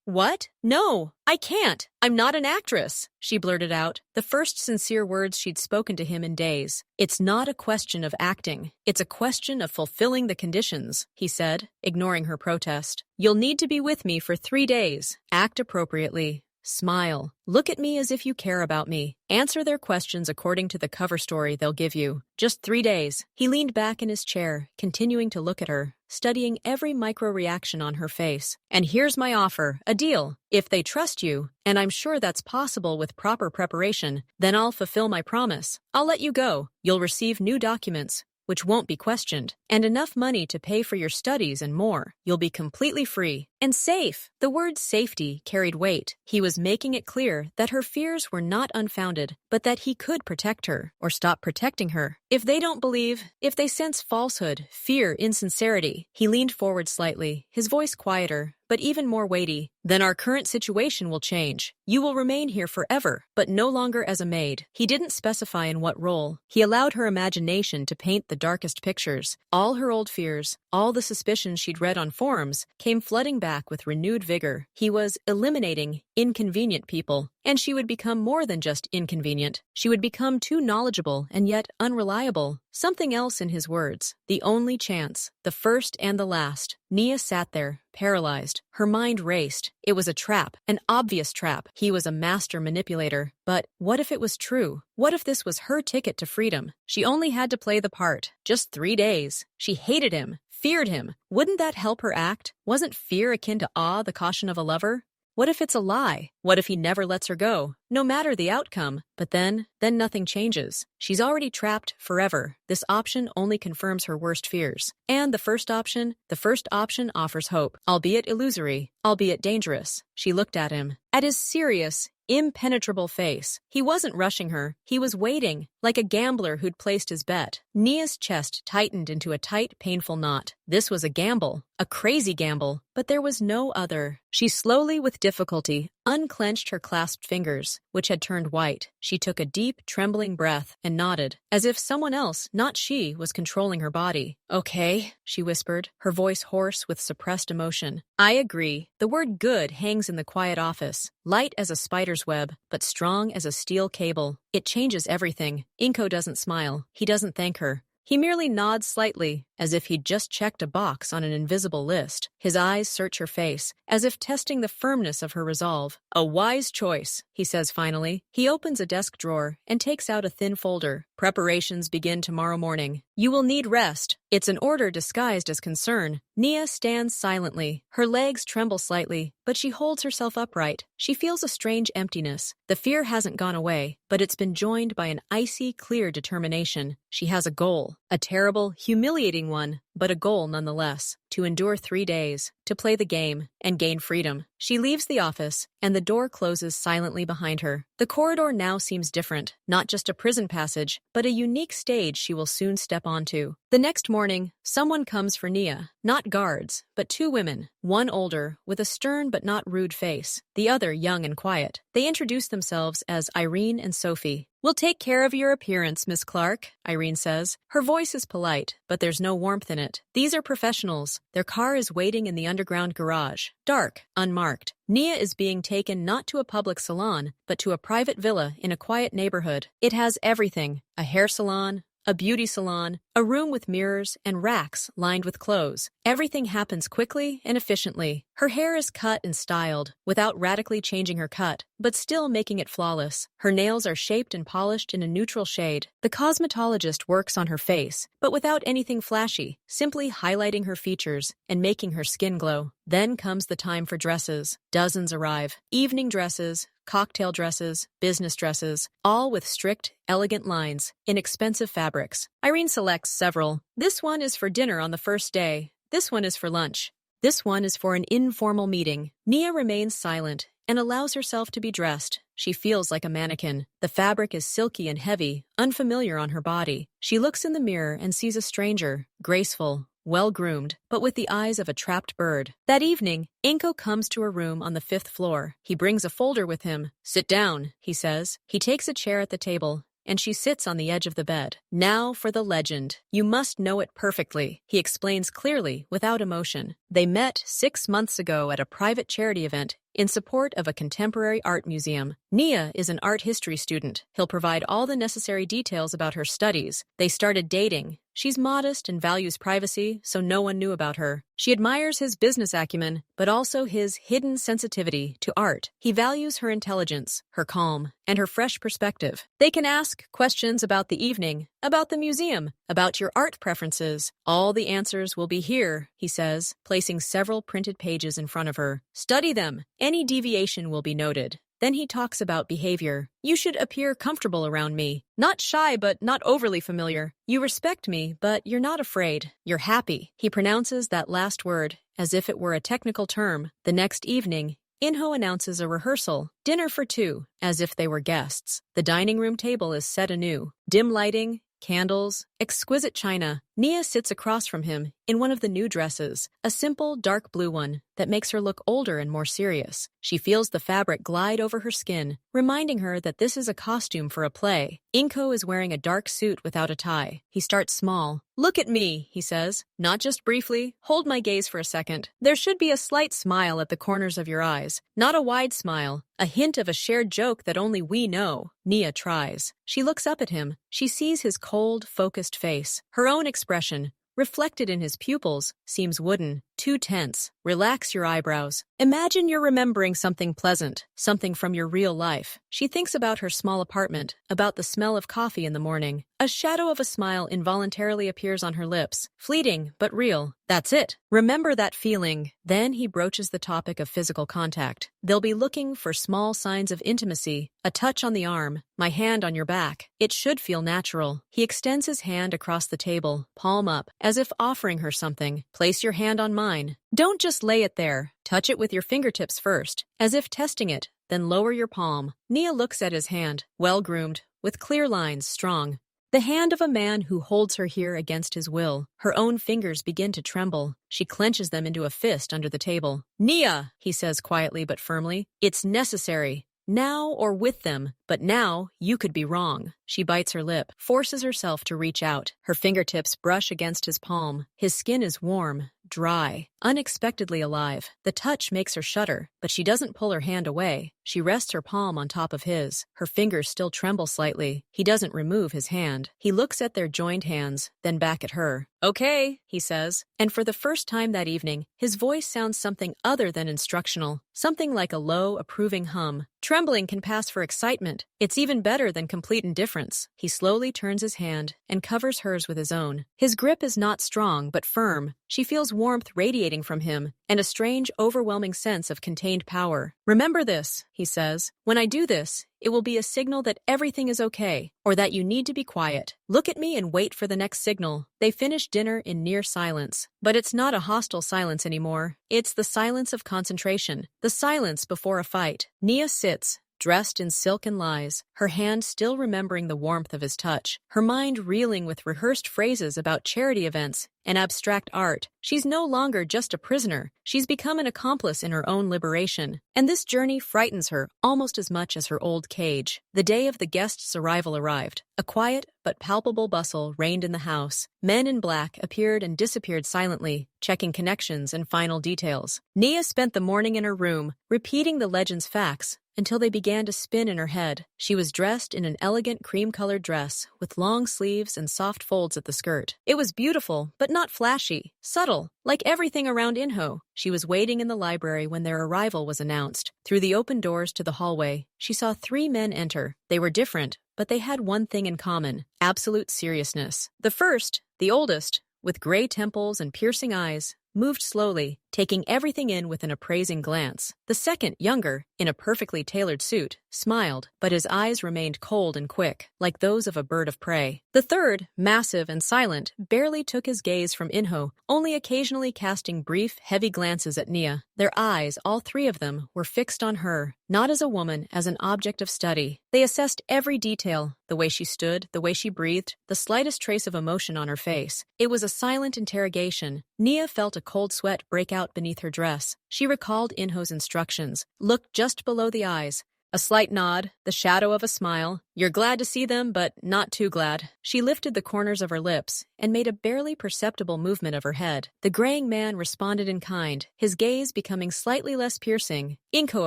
What? No, I can't. I'm not an actress," she blurted out, the first sincere words she'd spoken to him in days. "It's not a question of acting. It's a question of fulfilling the conditions," he said, ignoring her protest. "You'll need to be with me for 3 days. Act appropriately. Smile. Look at me as if you care about me. Answer their questions according to the cover story they'll give you. Just 3 days." He leaned back in his chair, continuing to look at her, studying every micro-reaction on her face. "And here's my offer, a deal. If they trust you, and I'm sure that's possible with proper preparation, then I'll fulfill my promise. I'll let you go. You'll receive new documents, which won't be questioned, and enough money to pay for your studies and more. You'll be completely free. And safe." The word safety carried weight. He was making it clear that her fears were not unfounded, but that he could protect her, or stop protecting her. "If they don't believe, if they sense falsehood, fear, insincerity," he leaned forward slightly, his voice quieter, but even more weighty, "then our current situation will change. You will remain here forever, but no longer as a maid." He didn't specify in what role. He allowed her imagination to paint the darkest pictures. All her old fears, all the suspicions she'd read on forums, came flooding back with renewed vigor. He was eliminating inconvenient people, and she would become more than just inconvenient. She would become too knowledgeable and yet unreliable. Something else in his words. The only chance, the first and the last. Nia sat there, paralyzed. Her mind raced. It was a trap, an obvious trap. He was a master manipulator. But what if it was true? What if this was her ticket to freedom? She only had to play the part. Just 3 days. She hated him, feared him. Wouldn't that help her act? Wasn't fear akin to awe the caution of a lover? What if it's a lie? What if he never lets her go, no matter the outcome? But then nothing changes. She's already trapped forever. This option only confirms her worst fears. And the first option offers hope, albeit illusory, albeit dangerous. She looked at him, at his serious, impenetrable face. He wasn't rushing her. He was waiting, like a gambler who'd placed his bet. Nia's chest tightened into a tight, painful knot. This was a gamble, a crazy gamble, but there was no other. She slowly, with difficulty, unclenched her clasped fingers, which had turned white. She took a deep, trembling breath and nodded, as if someone else, not she, was controlling her body. "Okay," she whispered, her voice hoarse with suppressed emotion. "I agree." The word good hangs in the quiet office, light as a spider's web, but strong as a steel cable. It changes everything. Inko doesn't smile. He doesn't thank her. He merely nods slightly, as if he'd just checked a box on an invisible list. His eyes search her face, as if testing the firmness of her resolve. "A wise choice," he says finally. He opens a desk drawer and takes out a thin folder. "Preparations begin tomorrow morning. You will need rest." It's an order disguised as concern. Nia stands silently. Her legs tremble slightly, but she holds herself upright. She feels a strange emptiness. The fear hasn't gone away, but it's been joined by an icy, clear determination. She has a goal. A terrible, humiliating one, but a goal nonetheless. to endure 3 days, to play the game, and gain freedom. She leaves the office, and the door closes silently behind her. The corridor now seems different, not just a prison passage, but a unique stage she will soon step onto. The next morning, someone comes for Nia. Not guards, but 2 women, one older, with a stern but not rude face, the other young and quiet. They introduce themselves as Irene and Sophie. "We'll take care of your appearance, Miss Clark," Irene says. Her voice is polite, but there's no warmth in it. These are professionals. Their car is waiting in the underground garage. Dark, unmarked. Nia is being taken not to a public salon, but to a private villa in a quiet neighborhood. It has everything: a hair salon, a beauty salon, a room with mirrors, and racks lined with clothes. Everything happens quickly and efficiently. Her hair is cut and styled, without radically changing her cut, but still making it flawless. Her nails are shaped and polished in a neutral shade. The cosmetologist works on her face, but without anything flashy, simply highlighting her features and making her skin glow. Then comes the time for dresses. Dozens arrive. Evening dresses, cocktail dresses, business dresses, all with strict, elegant lines, inexpensive fabrics. Irene selects several. This one is for dinner on the first day. This one is for lunch. This one is for an informal meeting. Nia remains silent and allows herself to be dressed. She feels like a mannequin. The fabric is silky and heavy, unfamiliar on her body. She looks in the mirror and sees a stranger, graceful, well-groomed, but with the eyes of a trapped bird. That evening, Inko comes to her room on the 5th floor. He brings a folder with him. "Sit down," he says. He takes a chair at the table, and she sits on the edge of the bed. "Now for the legend. You must know it perfectly," he explains clearly, without emotion. They met 6 months ago at a private charity event in support of a contemporary art museum. Nia is an art history student. He'll provide all the necessary details about her studies. They started dating. She's modest and values privacy, so no one knew about her. She admires his business acumen, but also his hidden sensitivity to art. He values her intelligence, her calm, and her fresh perspective. They can ask questions about the evening, about the museum, about your art preferences. All the answers will be here, he says, placing several printed pages in front of her. Study them. Any deviation will be noted. Then he talks about behavior. "You should appear comfortable around me. Not shy, but not overly familiar. You respect me, but you're not afraid. You're happy." He pronounces that last word as if it were a technical term. The next evening, Inho announces a rehearsal. Dinner for 2, as if they were guests. The dining room table is set anew. Dim lighting, candles, exquisite china. Nia sits across from him in one of the new dresses, a simple dark blue one that makes her look older and more serious. She feels the fabric glide over her skin, reminding her that this is a costume for a play. Inko is wearing a dark suit without a tie. He starts small. "Look at me," he says. "Not just briefly. Hold my gaze for a second. There should be a slight smile at the corners of your eyes. Not a wide smile. A hint of a shared joke that only we know." Nia tries. She looks up at him. She sees his cold, focused face. Her own expression, reflected in his pupils, seems wooden, too tense. "Relax your eyebrows. Imagine you're remembering something pleasant, something from your real life." She thinks about her small apartment, about the smell of coffee in the morning. A shadow of a smile involuntarily appears on her lips, fleeting but real. "That's it. Remember that feeling." Then he broaches the topic of physical contact. "They'll be looking for small signs of intimacy, a touch on the arm, my hand on your back. It should feel natural." He extends his hand across the table, palm up, as if offering her something. "Place your hand on mine. Don't just lay it there. Touch it with your fingertips first, as if testing it, then lower your palm." Nia looks at his hand, well-groomed, with clear lines, strong. The hand of a man who holds her here against his will. Her own fingers begin to tremble. She clenches them into a fist under the table. "Nia," he says quietly but firmly, "it's necessary. Now or with them, but now you could be wrong." She bites her lip, forces herself to reach out. Her fingertips brush against his palm. His skin is warm, dry, unexpectedly alive. The touch makes her shudder, but she doesn't pull her hand away. She rests her palm on top of his. Her fingers still tremble slightly. He doesn't remove his hand. He looks at their joined hands, then back at her. "Okay," he says. And for the first time that evening, his voice sounds something other than instructional, something like a low, approving hum. Trembling can pass for excitement. It's even better than complete indifference. He slowly turns his hand and covers hers with his own. His grip is not strong, but firm. She feels warmth radiating radiating from him, and a strange, overwhelming sense of contained power. "Remember this," he says. "When I do this, it will be a signal that everything is okay, or that you need to be quiet. Look at me and wait for the next signal." They finish dinner in near silence. But it's not a hostile silence anymore. It's the silence of concentration, the silence before a fight. Nia sits, dressed in silk and lies, her hand still remembering the warmth of his touch, her mind reeling with rehearsed phrases about charity events and abstract art. She's no longer just a prisoner. She's become an accomplice in her own liberation. And this journey frightens her almost as much as her old cage. The day of the guests' arrival arrived. A quiet but palpable bustle reigned in the house. Men in black appeared and disappeared silently, checking connections and final details. Nia spent the morning in her room, repeating the legend's facts, until they began to spin in her head. She was dressed in an elegant cream-colored dress, with long sleeves and soft folds at the skirt. It was beautiful, but not flashy, subtle, like everything around Inho. She was waiting in the library when their arrival was announced. Through the open doors to the hallway, she saw 3 men enter. They were different, but they had one thing in common: absolute seriousness. The first, the oldest, with gray temples and piercing eyes, moved slowly, taking everything in with an appraising glance. The second, younger, in a perfectly tailored suit, smiled, but his eyes remained cold and quick, like those of a bird of prey. The third, massive and silent, barely took his gaze from Inho, only occasionally casting brief, heavy glances at Nia. Their eyes, all 3 of them, were fixed on her, not as a woman, as an object of study. They assessed every detail, the way she stood, the way she breathed, the slightest trace of emotion on her face. It was a silent interrogation. Nia felt a cold sweat break out beneath her dress. She recalled Inho's instructions. Look just below the eyes. A slight nod, the shadow of a smile. You're glad to see them, but not too glad. She lifted the corners of her lips and made a barely perceptible movement of her head. The graying man responded in kind, his gaze becoming slightly less piercing. Inko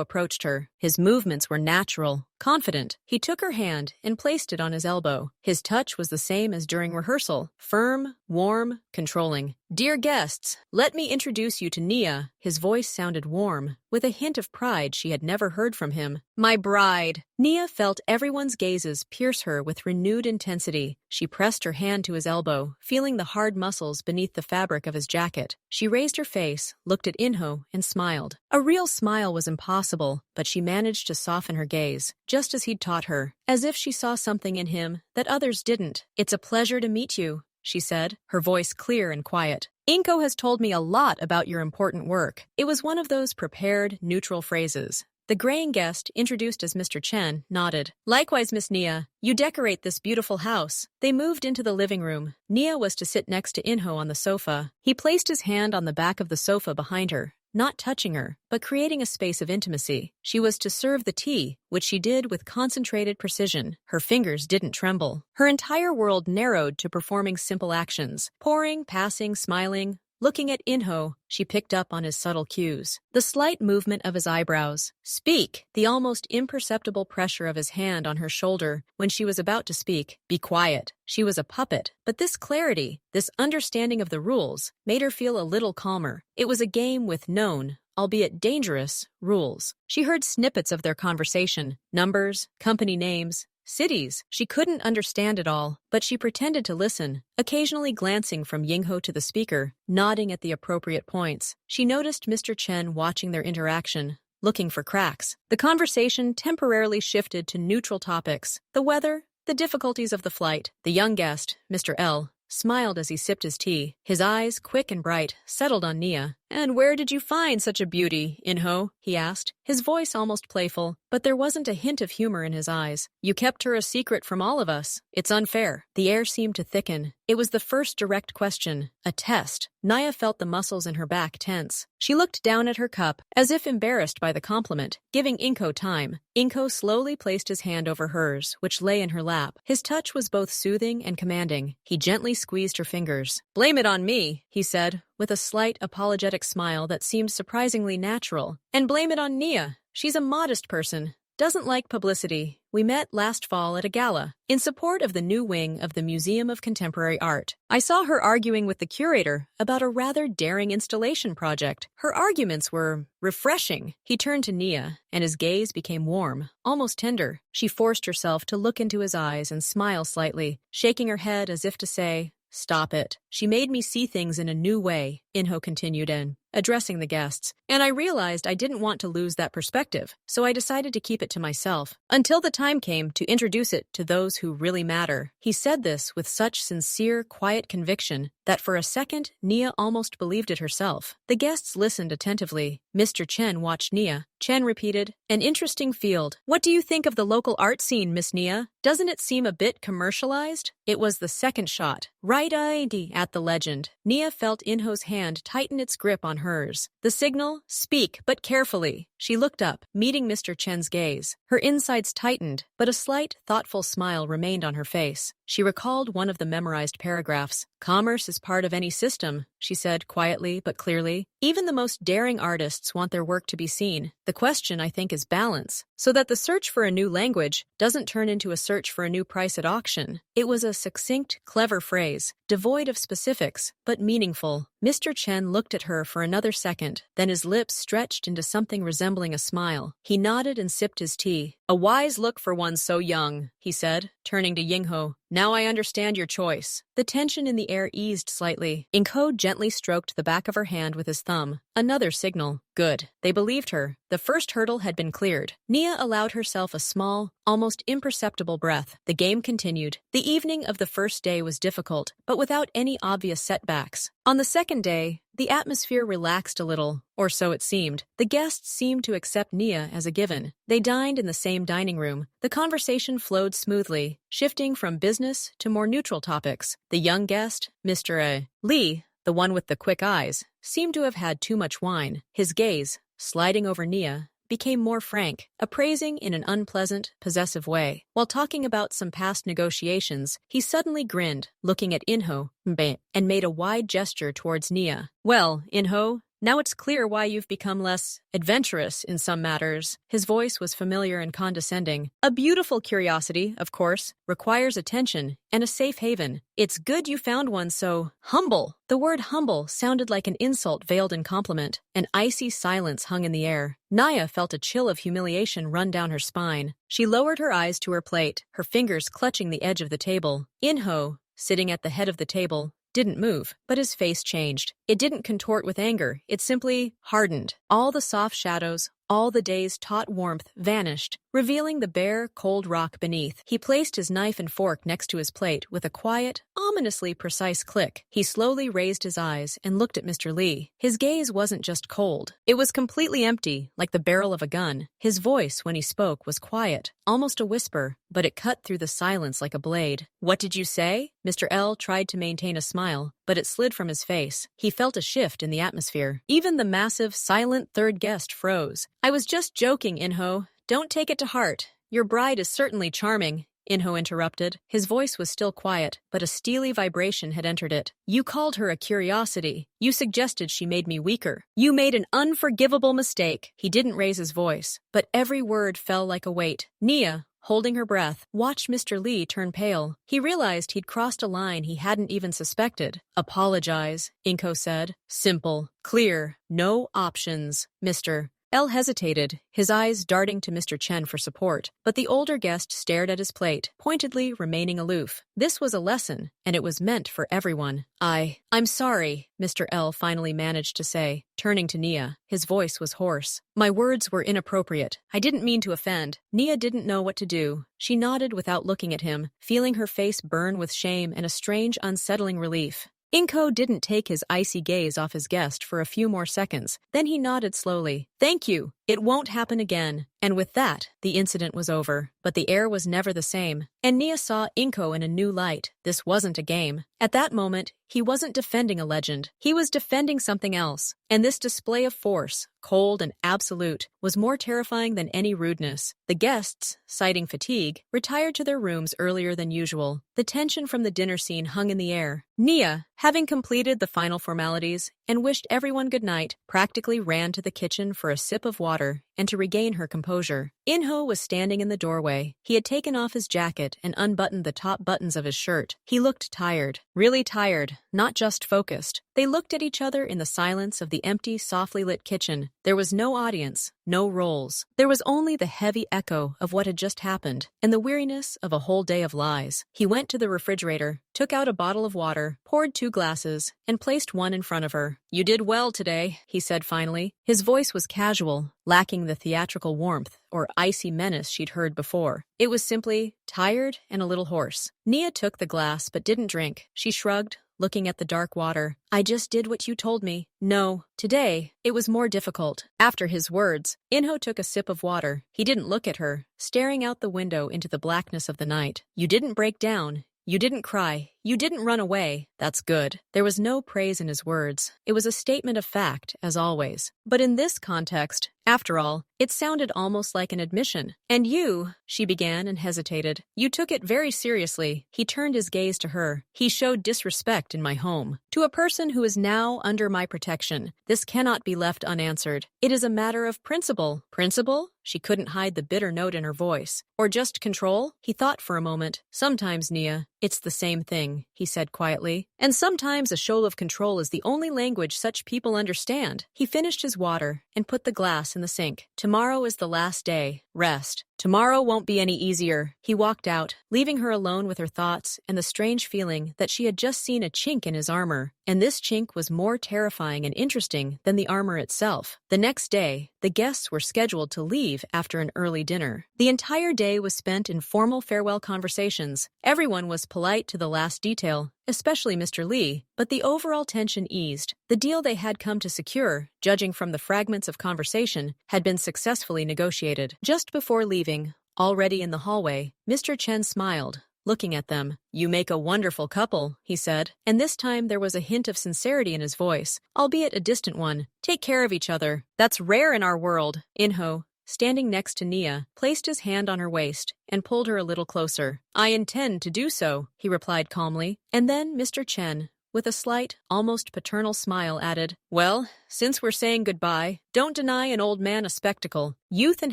approached her. His movements were natural, confident. He took her hand and placed it on his elbow. His touch was the same as during rehearsal, firm, warm, controlling. "Dear guests, let me introduce you to Nia." His voice sounded warm, with a hint of pride she had never heard from him. "My bride." Nia felt everyone's gazes pierce her with renewed intensity. She pressed her hand to his elbow, feeling the hard muscles beneath the fabric of his jacket. She raised her face, looked at Inho, and smiled. A real smile was impossible, but she managed to soften her gaze, just as he'd taught her, as if she saw something in him that others didn't. "It's a pleasure to meet you," she said, her voice clear and quiet. "Inko has told me a lot about your important work." It was one of those prepared, neutral phrases. The graying guest, introduced as Mr. Chen, nodded. "Likewise, Miss Nia, you decorate this beautiful house." They moved into the living room. Nia was to sit next to Inho on the sofa. He placed his hand on the back of the sofa behind her, not touching her, but creating a space of intimacy. She was to serve the tea, which she did with concentrated precision. Her fingers didn't tremble. Her entire world narrowed to performing simple actions: pouring, passing, smiling. Looking at Inho, she picked up on his subtle cues. The slight movement of his eyebrows. "Speak!" The almost imperceptible pressure of his hand on her shoulder when she was about to speak. "Be quiet." She was a puppet, but this clarity, this understanding of the rules, made her feel a little calmer. It was a game with known, albeit dangerous, rules. She heard snippets of their conversation: numbers, company names, cities. She couldn't understand it all, but she pretended to listen, occasionally glancing from Yingho to the speaker, nodding at the appropriate points. She noticed Mr. Chen watching their interaction, looking for cracks. The conversation temporarily shifted to neutral topics: the weather, the difficulties of the flight. The young guest, Mr. L, smiled as he sipped his tea. His eyes, quick and bright, settled on Nia. "And where did you find such a beauty, Inho?" he asked, his voice almost playful, but there wasn't a hint of humor in his eyes. "You kept her a secret from all of us. It's unfair." The air seemed to thicken. It was the first direct question, a test. Nia felt the muscles in her back tense. She looked down at her cup, as if embarrassed by the compliment, giving Inko time. Inko slowly placed his hand over hers, which lay in her lap. His touch was both soothing and commanding. He gently squeezed her fingers. "Blame it on me," he said, with a slight apologetic smile that seemed surprisingly natural. "And blame it on Nia. She's a modest person, doesn't like publicity. We met last fall at a gala, in support of the new wing of the Museum of Contemporary Art. I saw her arguing with the curator about a rather daring installation project. Her arguments were refreshing." He turned to Nia, and his gaze became warm, almost tender. She forced herself to look into his eyes and smile slightly, shaking her head as if to say, "Stop it." "She made me see things in a new way," Inho continued, "and addressing the guests, and I realized I didn't want to lose that perspective, so I decided to keep it to myself, until the time came to introduce it to those who really matter. He said this with such sincere, quiet conviction that for a second, Nia almost believed it herself. The guests listened attentively. Mr. Chen watched Nia. Chen repeated, "An interesting field. What do you think of the local art scene, Miss Nia? Doesn't it seem a bit commercialized?" It was the second shot. Right ID at the legend. Nia felt Inho's hand tighten its grip on hers. The signal, "Speak, but carefully." She looked up, meeting Mr. Chen's gaze. Her insides tightened, but a slight, thoughtful smile remained on her face. She recalled one of the memorized paragraphs. "Commerce is part of any system," she said quietly but clearly. "Even the most daring artists want their work to be seen. The question, I think, is balance, so that the search for a new language doesn't turn into a search for a new price at auction." It was a succinct, clever phrase, devoid of specifics, but meaningful. Mr. Chen looked at her for another second, then his lips stretched into something resembling a smile. He nodded and sipped his tea. "A wise look for one so young," he said, turning to Yingho. "Now I understand your choice." The tension in the air eased slightly. Yingho gently stroked the back of her hand with his thumb. Another signal. Good. They believed her. The first hurdle had been cleared. Nia allowed herself a small, almost imperceptible breath. The game continued. The evening of the first day was difficult, but without any obvious setbacks. On the second day, the atmosphere relaxed a little, or so it seemed. The guests seemed to accept Nia as a given. They dined in the same dining room. The conversation flowed smoothly, shifting from business to more neutral topics. The young guest, Mr. Lee, the one with the quick eyes, seemed to have had too much wine. His gaze, sliding over Nia, became more frank, appraising in an unpleasant, possessive way. While talking about some past negotiations, he suddenly grinned, looking at Inho, and made a wide gesture towards Nia. "Well, Inho, now it's clear why you've become less adventurous in some matters." His voice was familiar and condescending. "A beautiful curiosity, of course, requires attention and a safe haven. It's good you found one so humble." The word humble sounded like an insult veiled in compliment. An icy silence hung in the air. Nia felt a chill of humiliation run down her spine. She lowered her eyes to her plate, her fingers clutching the edge of the table. Inho, sitting at the head of the table, didn't move, but his face changed. It didn't contort with anger, it simply hardened. All the soft shadows, all the day's taut warmth vanished, revealing the bare, cold rock beneath. He placed his knife and fork next to his plate with a quiet, ominously precise click. He slowly raised his eyes and looked at Mr. Lee. His gaze wasn't just cold. It was completely empty, like the barrel of a gun. His voice, when he spoke, was quiet, almost a whisper, but it cut through the silence like a blade. "What did you say?" Mr. L tried to maintain a smile, but it slid from his face. He felt a shift in the atmosphere. Even the massive, silent third guest froze. "I was just joking, Inho. Don't take it to heart. Your bride is certainly charming," Inho interrupted. His voice was still quiet, but a steely vibration had entered it. "You called her a curiosity. You suggested she made me weaker. You made an unforgivable mistake." He didn't raise his voice, but every word fell like a weight. Nia, holding her breath, watched Mr. Lee turn pale. He realized he'd crossed a line he hadn't even suspected. "Apologize," Inko said. "Simple. Clear. No options." Mr. L hesitated, his eyes darting to Mr. Chen for support, but the older guest stared at his plate, pointedly remaining aloof. This was a lesson, and it was meant for everyone. I'm sorry," Mr. L finally managed to say, turning to Nia. His voice was hoarse. "My words were inappropriate. I didn't mean to offend." Nia didn't know what to do. She nodded without looking at him, feeling her face burn with shame and a strange, unsettling relief. Inko didn't take his icy gaze off his guest for a few more seconds. Then he nodded slowly. "Thank you. It won't happen again." And with that, the incident was over. But the air was never the same. And Nia saw Inko in a new light. This wasn't a game. At that moment, he wasn't defending a legend. He was defending something else. And this display of force, cold and absolute, was more terrifying than any rudeness. The guests, citing fatigue, retired to their rooms earlier than usual. The tension from the dinner scene hung in the air. Nia, having completed the final formalities and wished everyone good night, practically ran to the kitchen for a sip of water and to regain her composure. Inho was standing in the doorway. He had taken off his jacket and unbuttoned the top buttons of his shirt. He looked tired, really tired, not just focused. They looked at each other in the silence of the empty, softly lit kitchen. There was no audience, no roles. There was only the heavy echo of what had just happened and the weariness of a whole day of lies. He went to the refrigerator, took out a bottle of water, poured 2 glasses, and placed one in front of her. "You did well today," he said finally. His voice was casual, lacking the theatrical warmth or icy menace she'd heard before. It was simply tired and a little hoarse. Nia took the glass but didn't drink. She shrugged, looking at the dark water. "I just did what you told me." "No, today, it was more difficult." After his words, Inho took a sip of water. He didn't look at her, staring out the window into the blackness of the night. "You didn't break down. You didn't cry. You didn't run away. That's good." There was no praise in his words. It was a statement of fact, as always. But in this context, after all, it sounded almost like an admission. "And you," she began and hesitated. "You took it very seriously." He turned his gaze to her. "He showed disrespect in my home. To a person who is now under my protection, this cannot be left unanswered. It is a matter of principle." "Principle?" She couldn't hide the bitter note in her voice. "Or just control?" He thought for a moment. "Sometimes, Nia, it's the same thing," he said quietly. "And sometimes a show of control is the only language such people understand." He finished his water and put the glass in the sink. "Tomorrow is the last day. Rest. Tomorrow won't be any easier." He walked out, leaving her alone with her thoughts and the strange feeling that she had just seen a chink in his armor, and this chink was more terrifying and interesting than the armor itself. The next day, the guests were scheduled to leave after an early dinner. The entire day was spent in formal farewell conversations. Everyone was polite to the last detail, especially Mr. Lee, but the overall tension eased. The deal they had come to secure, judging from the fragments of conversation, had been successfully negotiated. Just before leaving, already in the hallway, Mr. Chen smiled, looking at them. "You make a wonderful couple," he said, and this time there was a hint of sincerity in his voice, albeit a distant one. "Take care of each other. That's rare in our world." Inho, standing next to Nia, placed his hand on her waist and pulled her a little closer. "I intend to do so," he replied calmly. And then Mr. Chen, with a slight, almost paternal smile, added, "Well, since we're saying goodbye, don't deny an old man a spectacle. Youth and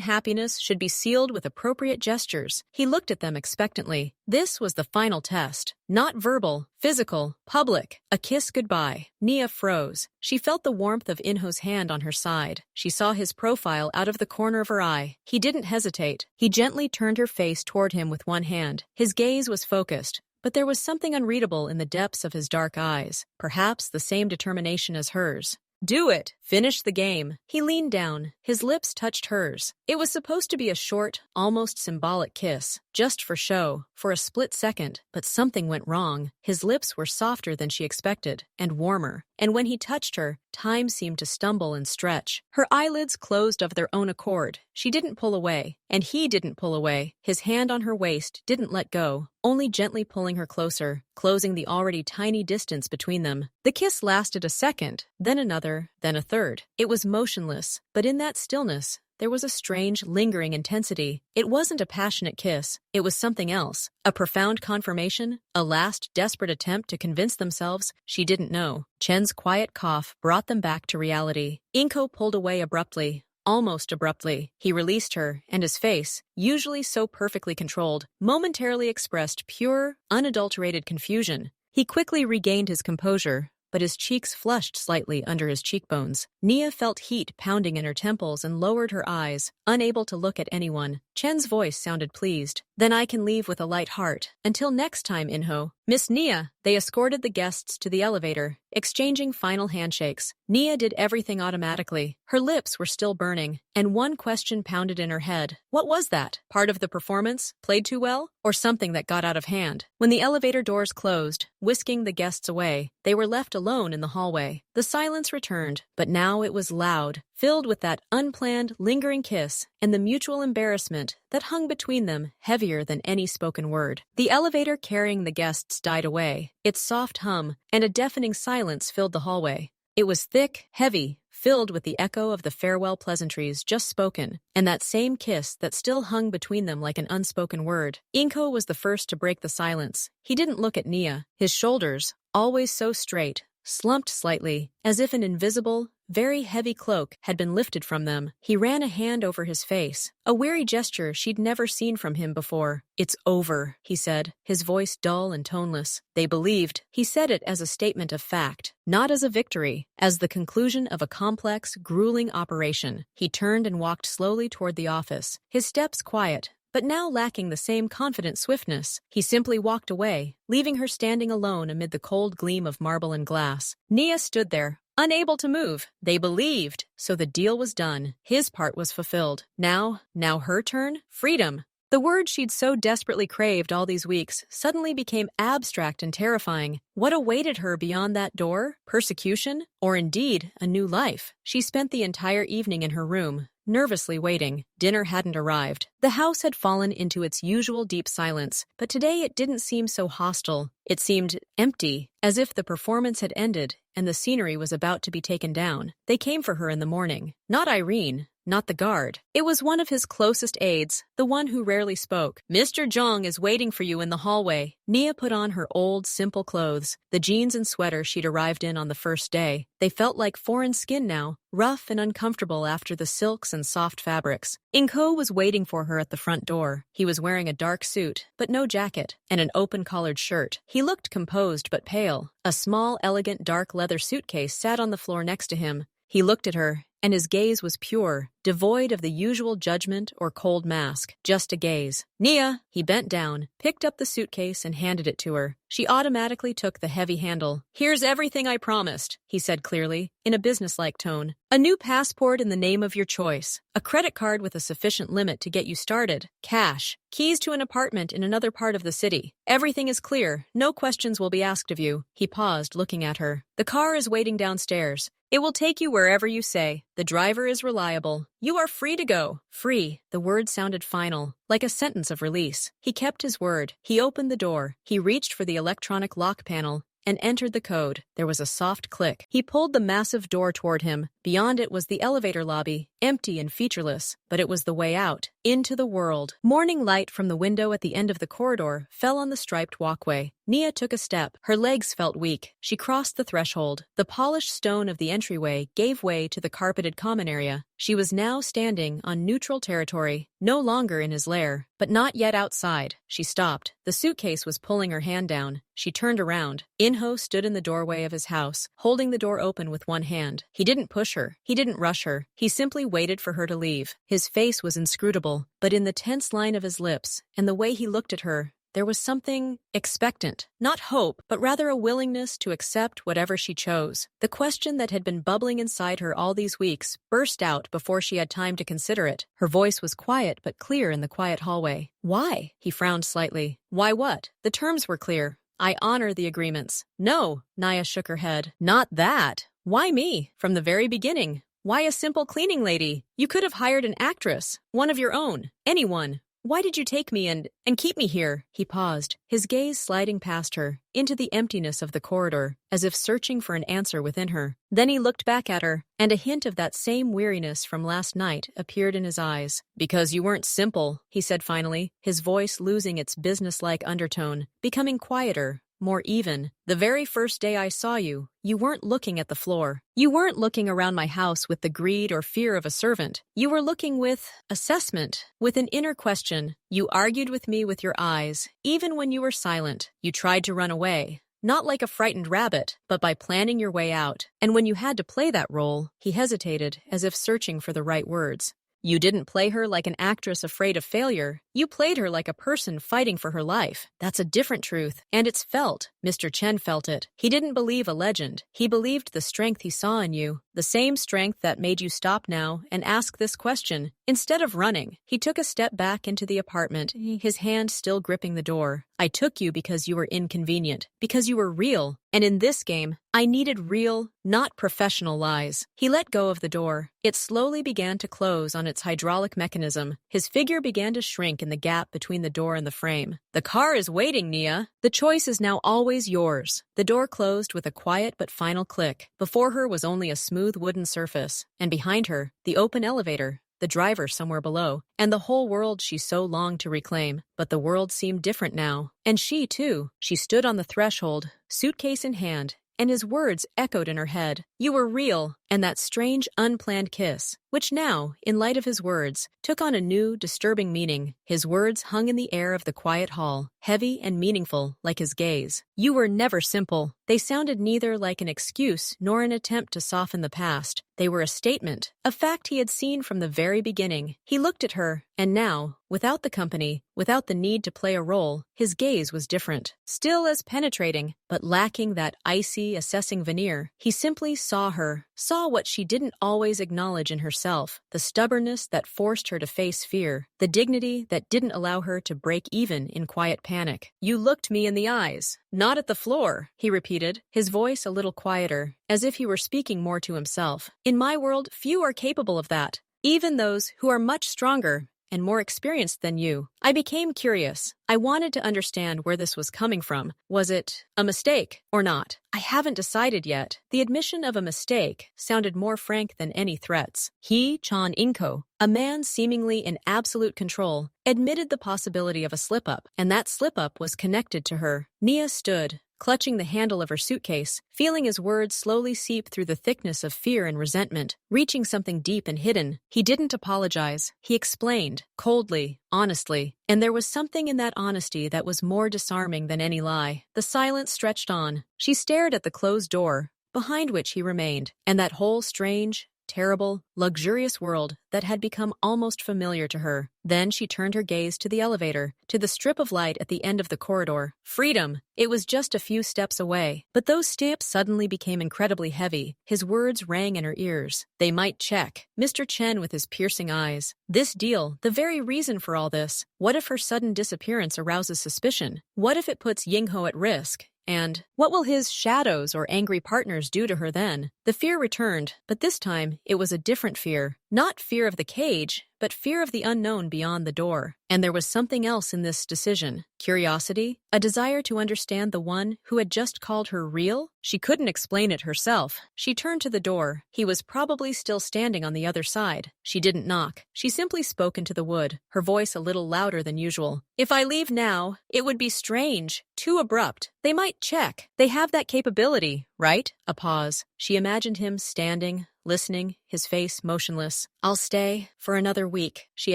happiness should be sealed with appropriate gestures." He looked at them expectantly. This was the final test. Not verbal, physical, public. A kiss goodbye. Nia froze. She felt the warmth of Inho's hand on her side. She saw his profile out of the corner of her eye. He didn't hesitate. He gently turned her face toward him with one hand. His gaze was focused, but there was something unreadable in the depths of his dark eyes, perhaps the same determination as hers. "Do it! Finish the game." He leaned down. His lips touched hers. It was supposed to be a short, almost symbolic kiss, just for show, for a split second, but something went wrong. His lips were softer than she expected, and warmer, and when he touched her, time seemed to stumble and stretch. Her eyelids closed of their own accord. She didn't pull away, and he didn't pull away. His hand on her waist didn't let go, only gently pulling her closer, closing the already tiny distance between them. The kiss lasted a second, then another, then a third. It was motionless, but in that stillness, there was a strange, lingering intensity. It wasn't a passionate kiss. It was something else. A profound confirmation, a last desperate attempt to convince themselves she didn't know. Chen's quiet cough brought them back to reality. Inko pulled away abruptly. Almost abruptly, he released her, and his face, usually so perfectly controlled, momentarily expressed pure, unadulterated confusion. He quickly regained his composure, but his cheeks flushed slightly under his cheekbones. Nia felt heat pounding in her temples and lowered her eyes, unable to look at anyone. Chen's voice sounded pleased. "Then I can leave with a light heart. Until next time, Inho." "Miss Nia." They escorted the guests to the elevator, exchanging final handshakes. Nia did everything automatically. Her lips were still burning, and one question pounded in her head. What was that? Part of the performance? Played too well? Or something that got out of hand? When the elevator doors closed, whisking the guests away, they were left alone in the hallway. The silence returned, but now it was loud, filled with that unplanned, lingering kiss and the mutual embarrassment that hung between them, heavier than any spoken word. The elevator carrying the guests died away. Its soft hum and a deafening silence filled the hallway. It was thick, heavy, filled with the echo of the farewell pleasantries just spoken, and that same kiss that still hung between them like an unspoken word. Inko was the first to break the silence. He didn't look at Nia. His shoulders, always so straight, slumped slightly, as if an invisible, very heavy cloak had been lifted from them. He ran a hand over his face, a weary gesture she'd never seen from him before. "It's over," he said, his voice dull and toneless. They believed. He said it as a statement of fact, not as a victory, as the conclusion of a complex, grueling operation. He turned and walked slowly toward the office, his steps quiet, but now lacking the same confident swiftness. He simply walked away, leaving her standing alone amid the cold gleam of marble and glass. Nia stood there, unable to move. They believed, so the deal was done. His part was fulfilled. Now her turn? Freedom. The word she'd so desperately craved all these weeks suddenly became abstract and terrifying. What awaited her beyond that door? Persecution? Or indeed, a new life? She spent the entire evening in her room, nervously waiting. Dinner hadn't arrived. The house had fallen into its usual deep silence, but today it didn't seem so hostile. It seemed empty, as if the performance had ended and the scenery was about to be taken down. They came for her in the morning. Not Irene. Not the guard. It was one of his closest aides, the one who rarely spoke. "Mr. Zhang is waiting for you in the hallway." Nia put on her old, simple clothes, the jeans and sweater she'd arrived in on the first day. They felt like foreign skin now, rough and uncomfortable after the silks and soft fabrics. Inko was waiting for her at the front door. He was wearing a dark suit, but no jacket, and an open-collared shirt. He looked composed but pale. A small, elegant, dark leather suitcase sat on the floor next to him. He looked at her, and his gaze was pure, devoid of the usual judgment or cold mask, just a gaze. "Nia!" He bent down, picked up the suitcase and handed it to her. She automatically took the heavy handle. "Here's everything I promised," he said clearly, in a businesslike tone. "A new passport in the name of your choice, a credit card with a sufficient limit to get you started, cash, keys to an apartment in another part of the city. Everything is clear, no questions will be asked of you." He paused, looking at her. "The car is waiting downstairs. It will take you wherever you say. The driver is reliable. You are free to go." Free. The word sounded final, like a sentence of release. He kept his word. He opened the door. He reached for the electronic lock panel and entered the code. There was a soft click. He pulled the massive door toward him. Beyond it was the elevator lobby, empty and featureless, but it was the way out, into the world. Morning light from the window at the end of the corridor fell on the striped walkway. Nia took a step. Her legs felt weak. She crossed the threshold. The polished stone of the entryway gave way to the carpeted common area. She was now standing on neutral territory, no longer in his lair, but not yet outside. She stopped. The suitcase was pulling her hand down. She turned around. Inho stood in the doorway of his house, holding the door open with one hand. He didn't push her. He didn't rush her. He simply waited for her to leave. His face was inscrutable, but in the tense line of his lips and the way he looked at her, there was something expectant, not hope, but rather a willingness to accept whatever she chose. The question that had been bubbling inside her all these weeks burst out before she had time to consider it. Her voice was quiet but clear in the quiet hallway. "Why?" He frowned slightly. "Why what?" The terms were clear. "I honor the agreements." "No," Nia shook her head. "Not that. Why me? From the very beginning. Why a simple cleaning lady? You could have hired an actress, one of your own, anyone. Why did you take me and keep me here?" He paused, his gaze sliding past her, into the emptiness of the corridor, as if searching for an answer within her. Then he looked back at her, and a hint of that same weariness from last night appeared in his eyes. "Because you weren't simple," he said finally, his voice losing its businesslike undertone, becoming quieter, more even. "The very first day I saw you, you weren't looking at the floor. You weren't looking around my house with the greed or fear of a servant. You were looking with assessment, with an inner question. You argued with me with your eyes, even when you were silent. You tried to run away. Not like a frightened rabbit, but by planning your way out. And when you had to play that role," he hesitated, as if searching for the right words. "You didn't play her like an actress afraid of failure. You played her like a person fighting for her life. That's a different truth, and it's felt." Mr. Chen felt it. He didn't believe a legend. He believed the strength he saw in you, the same strength that made you stop now and ask this question. Instead of running, he took a step back into the apartment, his hand still gripping the door. "I took you because you were inconvenient, because you were real. And in this game, I needed real, not professional lies." He let go of the door. It slowly began to close on its hydraulic mechanism. His figure began to shrink in the gap between the door and the frame. "The car is waiting, Nia. The choice is now always yours." The door closed with a quiet but final click. Before her was only a smooth wooden surface, and behind her, the open elevator, the driver somewhere below, and the whole world she so longed to reclaim. But the world seemed different now. And she, too. She stood on the threshold, suitcase in hand, and his words echoed in her head. You were real, and that strange, unplanned kiss, which now, in light of his words, took on a new, disturbing meaning. His words hung in the air of the quiet hall, heavy and meaningful like his gaze. You were never simple. They sounded neither like an excuse nor an attempt to soften the past. They were a statement, a fact he had seen from the very beginning. He looked at her, and now, without the company, without the need to play a role, his gaze was different. Still as penetrating, but lacking that icy, assessing veneer. He simply saw her, saw what she didn't always acknowledge in herself, the stubbornness that forced her to face fear, the dignity that didn't allow her to break even in quiet panic. You looked me in the eyes. Not at the floor, he repeated, his voice a little quieter, as if he were speaking more to himself. In my world, few are capable of that, even those who are much stronger and more experienced than you. I became curious. I wanted to understand where this was coming from. Was it a mistake or not? I haven't decided yet. The admission of a mistake sounded more frank than any threats. He, Chan Inko, a man seemingly in absolute control, admitted the possibility of a slip-up, and that slip-up was connected to her. Nia stood, clutching the handle of her suitcase, feeling his words slowly seep through the thickness of fear and resentment, reaching something deep and hidden. He didn't apologize. He explained, coldly, honestly, and there was something in that honesty that was more disarming than any lie. The silence stretched on. She stared at the closed door, behind which he remained, and that whole strange, terrible, luxurious world that had become almost familiar to her. Then she turned her gaze to the elevator, to the strip of light at the end of the corridor. Freedom! It was just a few steps away. But those steps suddenly became incredibly heavy. His words rang in her ears. They might check. Mr. Chen with his piercing eyes. This deal, the very reason for all this. What if her sudden disappearance arouses suspicion? What if it puts Yingho at risk? And what will his shadows or angry partners do to her then? The fear returned, but this time it was a different fear. Not fear of the cage, but fear of the unknown beyond the door. And there was something else in this decision. Curiosity, a desire to understand the one who had just called her real. She couldn't explain it herself. She turned to the door. He was probably still standing on the other side. She didn't knock. She simply spoke into the wood, her voice a little louder than usual. If I leave now, it would be strange, too abrupt. They might check. They have that capability, right? A pause. She imagined him standing, listening, his face motionless. I'll stay for another week, she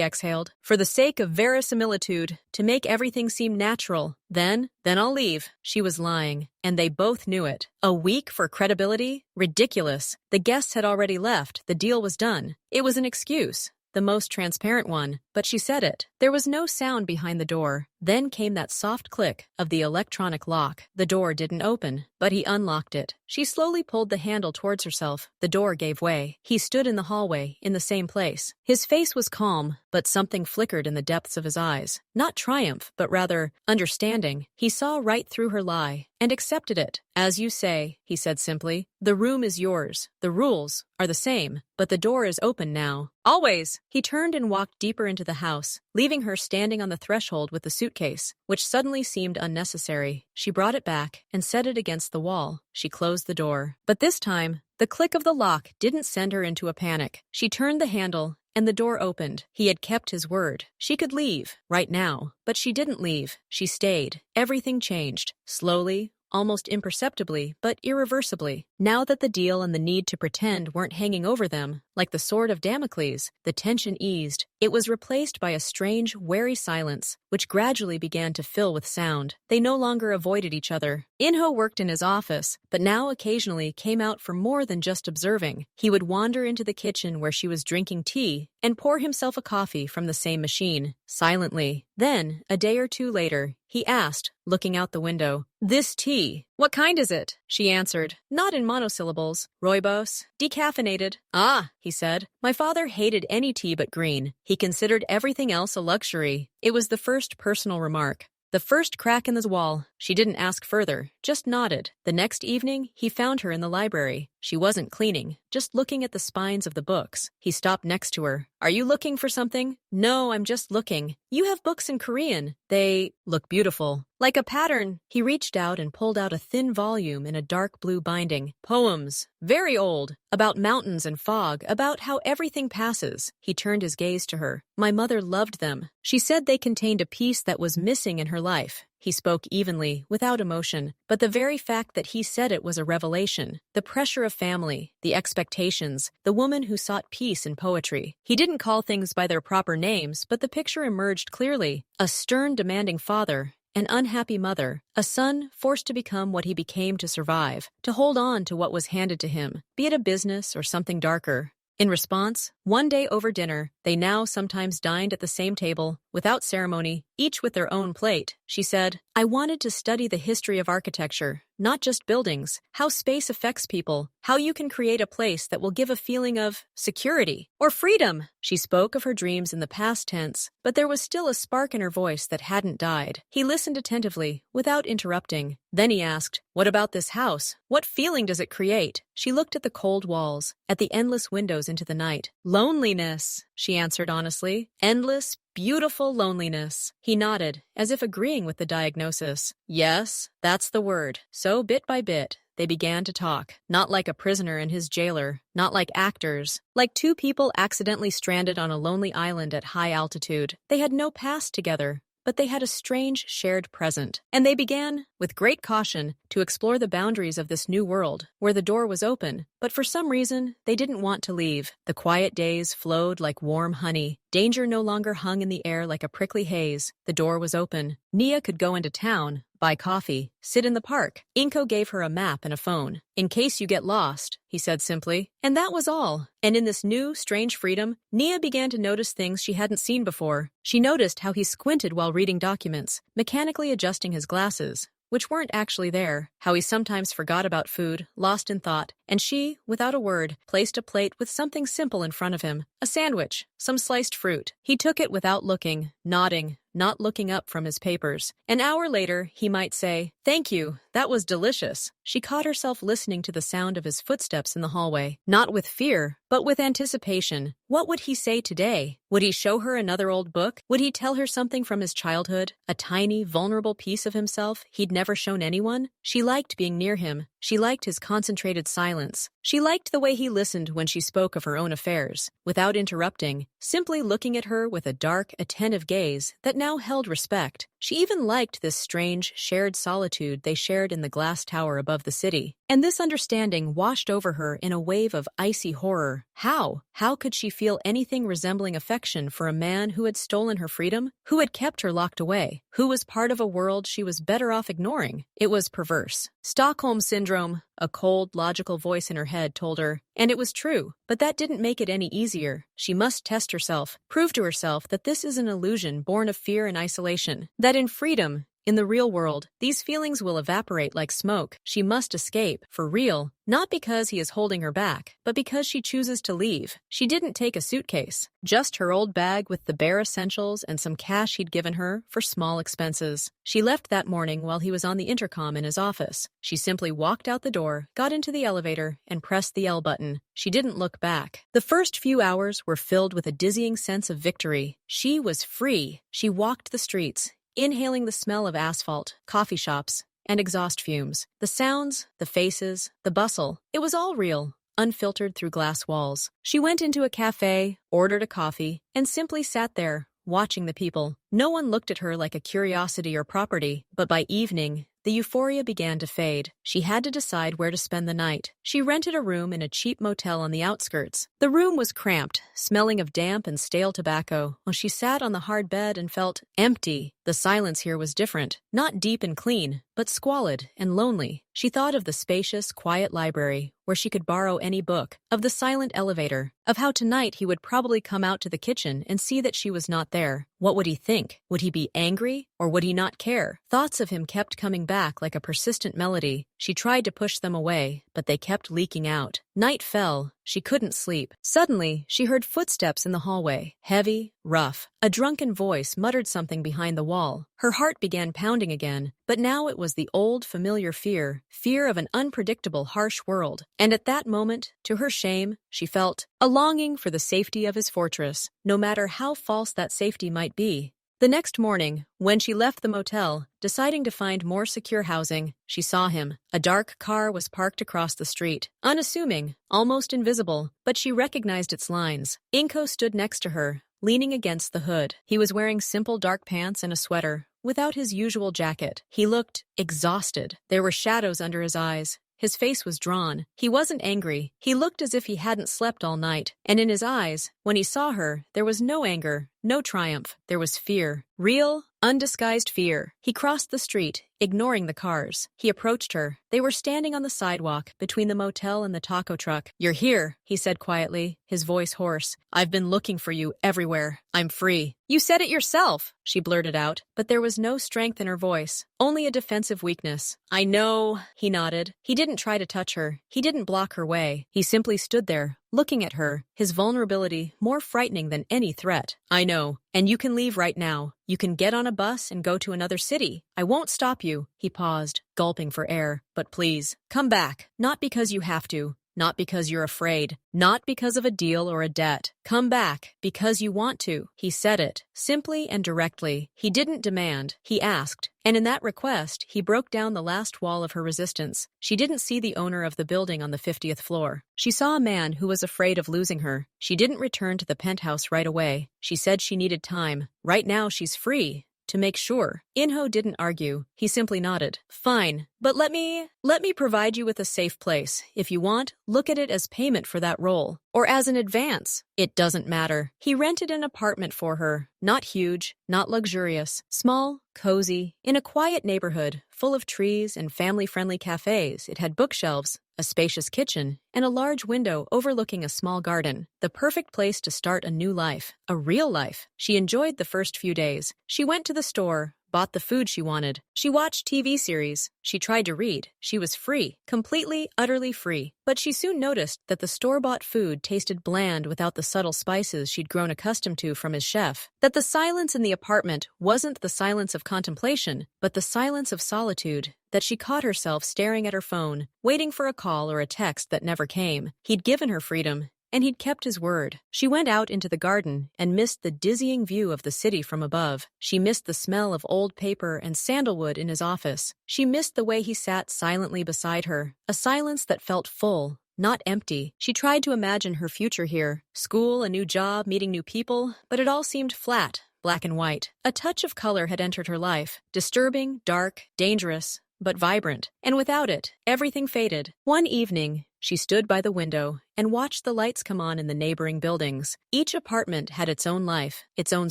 exhaled, for the sake of verisimilitude, to make everything seem natural. Then I'll leave. She was lying, and they both knew it. A week for credibility? Ridiculous. The guests had already left. The deal was done. It was an excuse. The most transparent one, but she said it. There was no sound behind the door. Then came that soft click of the electronic lock. The door didn't open, but he unlocked it. She slowly pulled the handle towards herself. The door gave way. He stood in the hallway, in the same place. His face was calm, but something flickered in the depths of his eyes. Not triumph, but rather understanding. He saw right through her lie, and accepted it. As you say, he said simply, the room is yours. The rules are the same, but the door is open now. Always! He turned and walked deeper into the house, leaving her standing on the threshold with the suitcase, which suddenly seemed unnecessary. She brought it back and set it against the wall. She closed the door. But this time, the click of the lock didn't send her into a panic. She turned the handle, and the door opened. He had kept his word. She could leave, right now. But she didn't leave. She stayed. Everything changed. Slowly, almost imperceptibly, but irreversibly. Now that the deal and the need to pretend weren't hanging over them, like the sword of Damocles, the tension eased. It was replaced by a strange, wary silence, which gradually began to fill with sound. They no longer avoided each other. Inho worked in his office, but now occasionally came out for more than just observing. He would wander into the kitchen where she was drinking tea and pour himself a coffee from the same machine, silently. Then, a day or two later, he asked, looking out the window, "This tea, what kind is it?" She answered, not in monosyllables, "Rooibos, decaffeinated." "Ah," he said. "My father hated any tea but green. He considered everything else a luxury." It was the first personal remark. The first crack in the wall. She didn't ask further, just nodded. The next evening, he found her in the library. She wasn't cleaning, just looking at the spines of the books. He stopped next to her. "Are you looking for something?" "No, I'm just looking. You have books in Korean. They look beautiful. Like a pattern." He reached out and pulled out a thin volume in a dark blue binding. Poems. Very old. About mountains and fog, about how everything passes. He turned his gaze to her. "My mother loved them. She said they contained a piece that was missing in her life." He spoke evenly, without emotion, but the very fact that he said it was a revelation. The pressure of family, the expectations, the woman who sought peace in poetry. He didn't call things by their proper names, but the picture emerged clearly. A stern, demanding father, an unhappy mother, a son forced to become what he became to survive, to hold on to what was handed to him, be it a business or something darker. In response, one day over dinner, they now sometimes dined at the same table, without ceremony, each with their own plate. She said, "I wanted to study the history of architecture, not just buildings, how space affects people, how you can create a place that will give a feeling of security or freedom." She spoke of her dreams in the past tense, but there was still a spark in her voice that hadn't died. He listened attentively, without interrupting. Then he asked, "What about this house? What feeling does it create?" She looked at the cold walls, at the endless windows into the night. "Loneliness," she answered honestly. "Endless, beautiful loneliness." He nodded, as if agreeing with the diagnosis. "Yes, that's the word." So bit by bit, they began to talk, not like a prisoner and his jailer, not like actors, like two people accidentally stranded on a lonely island at high altitude. They had no past together, but they had a strange shared present. And they began, with great caution, to explore the boundaries of this new world, where the door was open, but for some reason, they didn't want to leave. The quiet days flowed like warm honey. Danger no longer hung in the air like a prickly haze. The door was open. Nia could go into town, buy coffee, sit in the park. Inko gave her a map and a phone. "In case you get lost," he said simply. And that was all. And in this new, strange freedom, Nia began to notice things she hadn't seen before. She noticed how he squinted while reading documents, mechanically adjusting his glasses, which weren't actually there, how he sometimes forgot about food, lost in thought, and she, without a word, placed a plate with something simple in front of him, a sandwich, some sliced fruit. He took it without looking, nodding, not looking up from his papers. An hour later, he might say, "Thank you, that was delicious." She caught herself listening to the sound of his footsteps in the hallway, not with fear, but with anticipation. What would he say today? Would he show her another old book? Would he tell her something from his childhood? A tiny, vulnerable piece of himself he'd never shown anyone? She liked being near him. She liked his concentrated silence. She liked the way he listened when she spoke of her own affairs, without interrupting, simply looking at her with a dark, attentive gaze that now held respect. She even liked this strange, shared solitude they shared in the glass tower above the city. And this understanding washed over her in a wave of icy horror. How could she feel anything resembling affection for a man who had stolen her freedom, who had kept her locked away, who was part of a world she was better off ignoring? It was perverse. Stockholm Syndrome, a cold, logical voice in her head told her, and it was true, but that didn't make it any easier. She must test herself, prove to herself that this is an illusion born of fear and isolation, that in freedom, in the real world, these feelings will evaporate like smoke. She must escape, for real, not because he is holding her back, but because she chooses to leave. She didn't take a suitcase, just her old bag with the bare essentials and some cash he'd given her for small expenses. She left that morning while he was on the intercom in his office. She simply walked out the door, got into the elevator, and pressed the L button. She didn't look back. The first few hours were filled with a dizzying sense of victory. She was free. She walked the streets, inhaling the smell of asphalt, coffee shops, and exhaust fumes. The sounds, the faces, the bustle. It was all real, unfiltered through glass walls. She went into a cafe, ordered a coffee, and simply sat there, watching the people. No one looked at her like a curiosity or property, but by evening, the euphoria began to fade. She had to decide where to spend the night. She rented a room in a cheap motel on the outskirts. The room was cramped, smelling of damp and stale tobacco, while she sat on the hard bed and felt empty. The silence here was different, not deep and clean, but squalid and lonely. She thought of the spacious, quiet library, where she could borrow any book, of the silent elevator, of how tonight he would probably come out to the kitchen and see that she was not there. What would he think? Would he be angry, or would he not care? Thoughts of him kept coming back like a persistent melody. She tried to push them away, but they kept leaking out. Night fell. She couldn't sleep. Suddenly, she heard footsteps in the hallway, heavy, rough. A drunken voice muttered something behind the wall. Her heart began pounding again, but now it was the old, familiar fear of an unpredictable, harsh world. And at that moment, to her shame, she felt a longing for the safety of his fortress, no matter how false that safety might be. The next morning, when she left the motel, deciding to find more secure housing, she saw him. A dark car was parked across the street, unassuming, almost invisible, but she recognized its lines. Inko stood next to her, leaning against the hood. He was wearing simple dark pants and a sweater, without his usual jacket. He looked exhausted. There were shadows under his eyes. His face was drawn. He wasn't angry. He looked as if he hadn't slept all night. And in his eyes, when he saw her, there was no anger, no triumph. There was fear. Real, undisguised fear. He crossed the street, ignoring the cars. He approached her. They were standing on the sidewalk between the motel and the taco truck. "You're here," he said quietly, his voice hoarse. "I've been looking for you everywhere. I'm free." "You said it yourself," she blurted out, but there was no strength in her voice, only a defensive weakness. "I know," he nodded. He didn't try to touch her. He didn't block her way. He simply stood there, looking at her, his vulnerability more frightening than any threat. "I know, and you can leave right now. You can get on a bus and go to another city. I won't stop you." He paused, gulping for air. "But please, come back. Not because you have to. Not because you're afraid. Not because of a deal or a debt. Come back because you want to." He said it, simply and directly. He didn't demand, he asked. And in that request, he broke down the last wall of her resistance. She didn't see the owner of the building on the 50th floor. She saw a man who was afraid of losing her. She didn't return to the penthouse right away. She said she needed time. Right now she's free. To make sure. Inho didn't argue. He simply nodded. "Fine, but let me provide you with a safe place. If you want, look at it as payment for that role. Or as an advance. It doesn't matter." He rented an apartment for her. Not huge, not luxurious. Small, cozy, in a quiet neighborhood, full of trees and family-friendly cafes. It had bookshelves, a spacious kitchen, and a large window overlooking a small garden. The perfect place to start a new life. A real life. She enjoyed the first few days. She went to the store, bought the food she wanted. She watched TV series. She tried to read. She was free. Completely, utterly free. But she soon noticed that the store-bought food tasted bland without the subtle spices she'd grown accustomed to from his chef. That the silence in the apartment wasn't the silence of contemplation, but the silence of solitude. That she caught herself staring at her phone, waiting for a call or a text that never came. He'd given her freedom, and he'd kept his word. She went out into the garden and missed the dizzying view of the city from above. She missed the smell of old paper and sandalwood in his office. She missed the way he sat silently beside her, a silence that felt full, not empty. She tried to imagine her future here, school, a new job, meeting new people, but it all seemed flat, black and white. A touch of color had entered her life, disturbing, dark, dangerous, but vibrant. And without it, everything faded. One evening, she stood by the window and watched the lights come on in the neighboring buildings. Each apartment had its own life, its own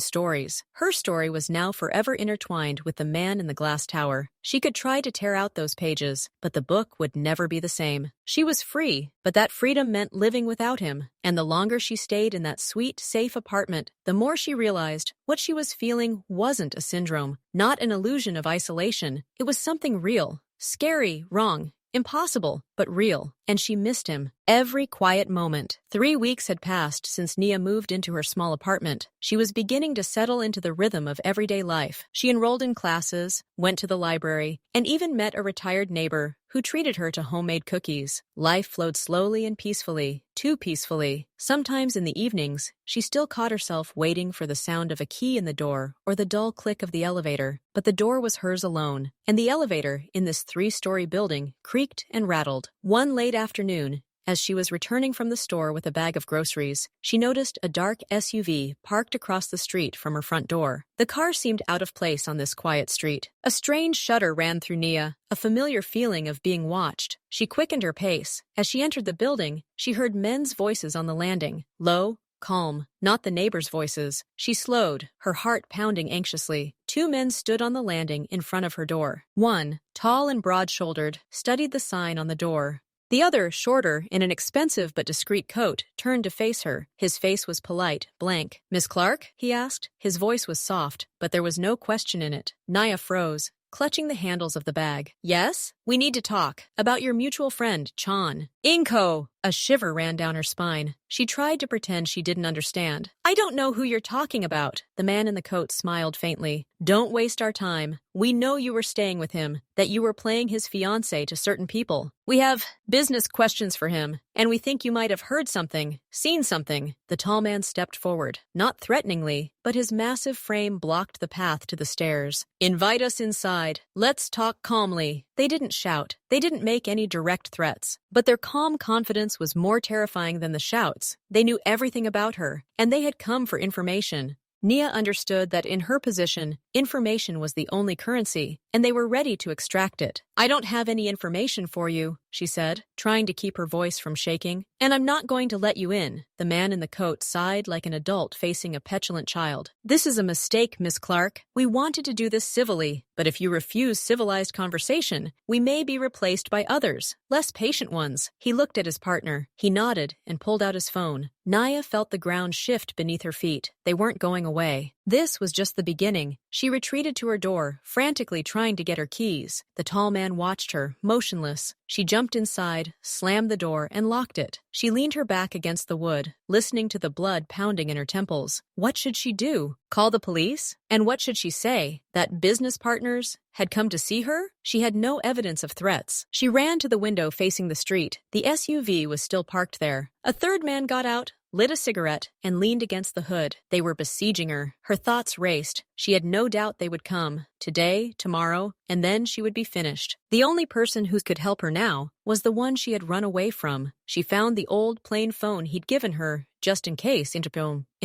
stories. Her story was now forever intertwined with the man in the glass tower. She could try to tear out those pages, but the book would never be the same. She was free, but that freedom meant living without him. And the longer she stayed in that sweet, safe apartment, the more she realized what she was feeling wasn't a syndrome, not an illusion of isolation. It was something real, scary, wrong, impossible, but real. And she missed him. Every quiet moment. 3 weeks had passed since Nia moved into her small apartment. She was beginning to settle into the rhythm of everyday life. She enrolled in classes, went to the library, and even met a retired neighbor who treated her to homemade cookies. Life flowed slowly and peacefully, too peacefully. Sometimes in the evenings, she still caught herself waiting for the sound of a key in the door or the dull click of the elevator. But the door was hers alone, and the elevator in this 3-story building creaked and rattled. One late afternoon, as she was returning from the store with a bag of groceries, she noticed a dark SUV parked across the street from her front door. The car seemed out of place on this quiet street. A strange shudder ran through Nia, a familiar feeling of being watched. She quickened her pace. As she entered the building, she heard men's voices on the landing, low, calm, not the neighbors' voices. She slowed, her heart pounding anxiously. 2 men stood on the landing in front of her door. One, tall and broad-shouldered, studied the sign on the door. The other, shorter, in an expensive but discreet coat, turned to face her. His face was polite, blank. "Miss Clark?" he asked. His voice was soft, but there was no question in it. Nia froze, clutching the handles of the bag. "Yes? We need to talk. About your mutual friend, Chan." "Inko!" A shiver ran down her spine. She tried to pretend she didn't understand. "I don't know who you're talking about." The man in the coat smiled faintly. "Don't waste our time. We know you were staying with him, that you were playing his fiancé to certain people. We have business questions for him, and we think you might have heard something, seen something." The tall man stepped forward, not threateningly, but his massive frame blocked the path to the stairs. "Invite us inside. Let's talk calmly." They didn't shout. They didn't make any direct threats. But their calm confidence was more terrifying than the shouts. They knew everything about her, and they had come for information. Nia understood that in her position, information was the only currency, and they were ready to extract it. "I don't have any information for you," she said, trying to keep her voice from shaking. "And I'm not going to let you in." The man in the coat sighed like an adult facing a petulant child. "This is a mistake, Miss Clark. We wanted to do this civilly, but if you refuse civilized conversation, we may be replaced by others, less patient ones." He looked at his partner. He nodded and pulled out his phone. Nia felt the ground shift beneath her feet. They weren't going away. This was just the beginning. She retreated to her door, frantically trying to get her keys. The tall man watched her, motionless. She jumped inside, slammed the door, and locked it. She leaned her back against the wood, listening to the blood pounding in her temples. What should she do? Call the police? And what should she say? That business partners had come to see her? She had no evidence of threats. She ran to the window facing the street. The SUV was still parked there. A third man got out, lit a cigarette, and leaned against the hood. They were besieging her. Her thoughts raced. She had no doubt they would come. Today, tomorrow, and then she would be finished. The only person who could help her now was the one she had run away from. She found the old plain phone he'd given her, just in case, in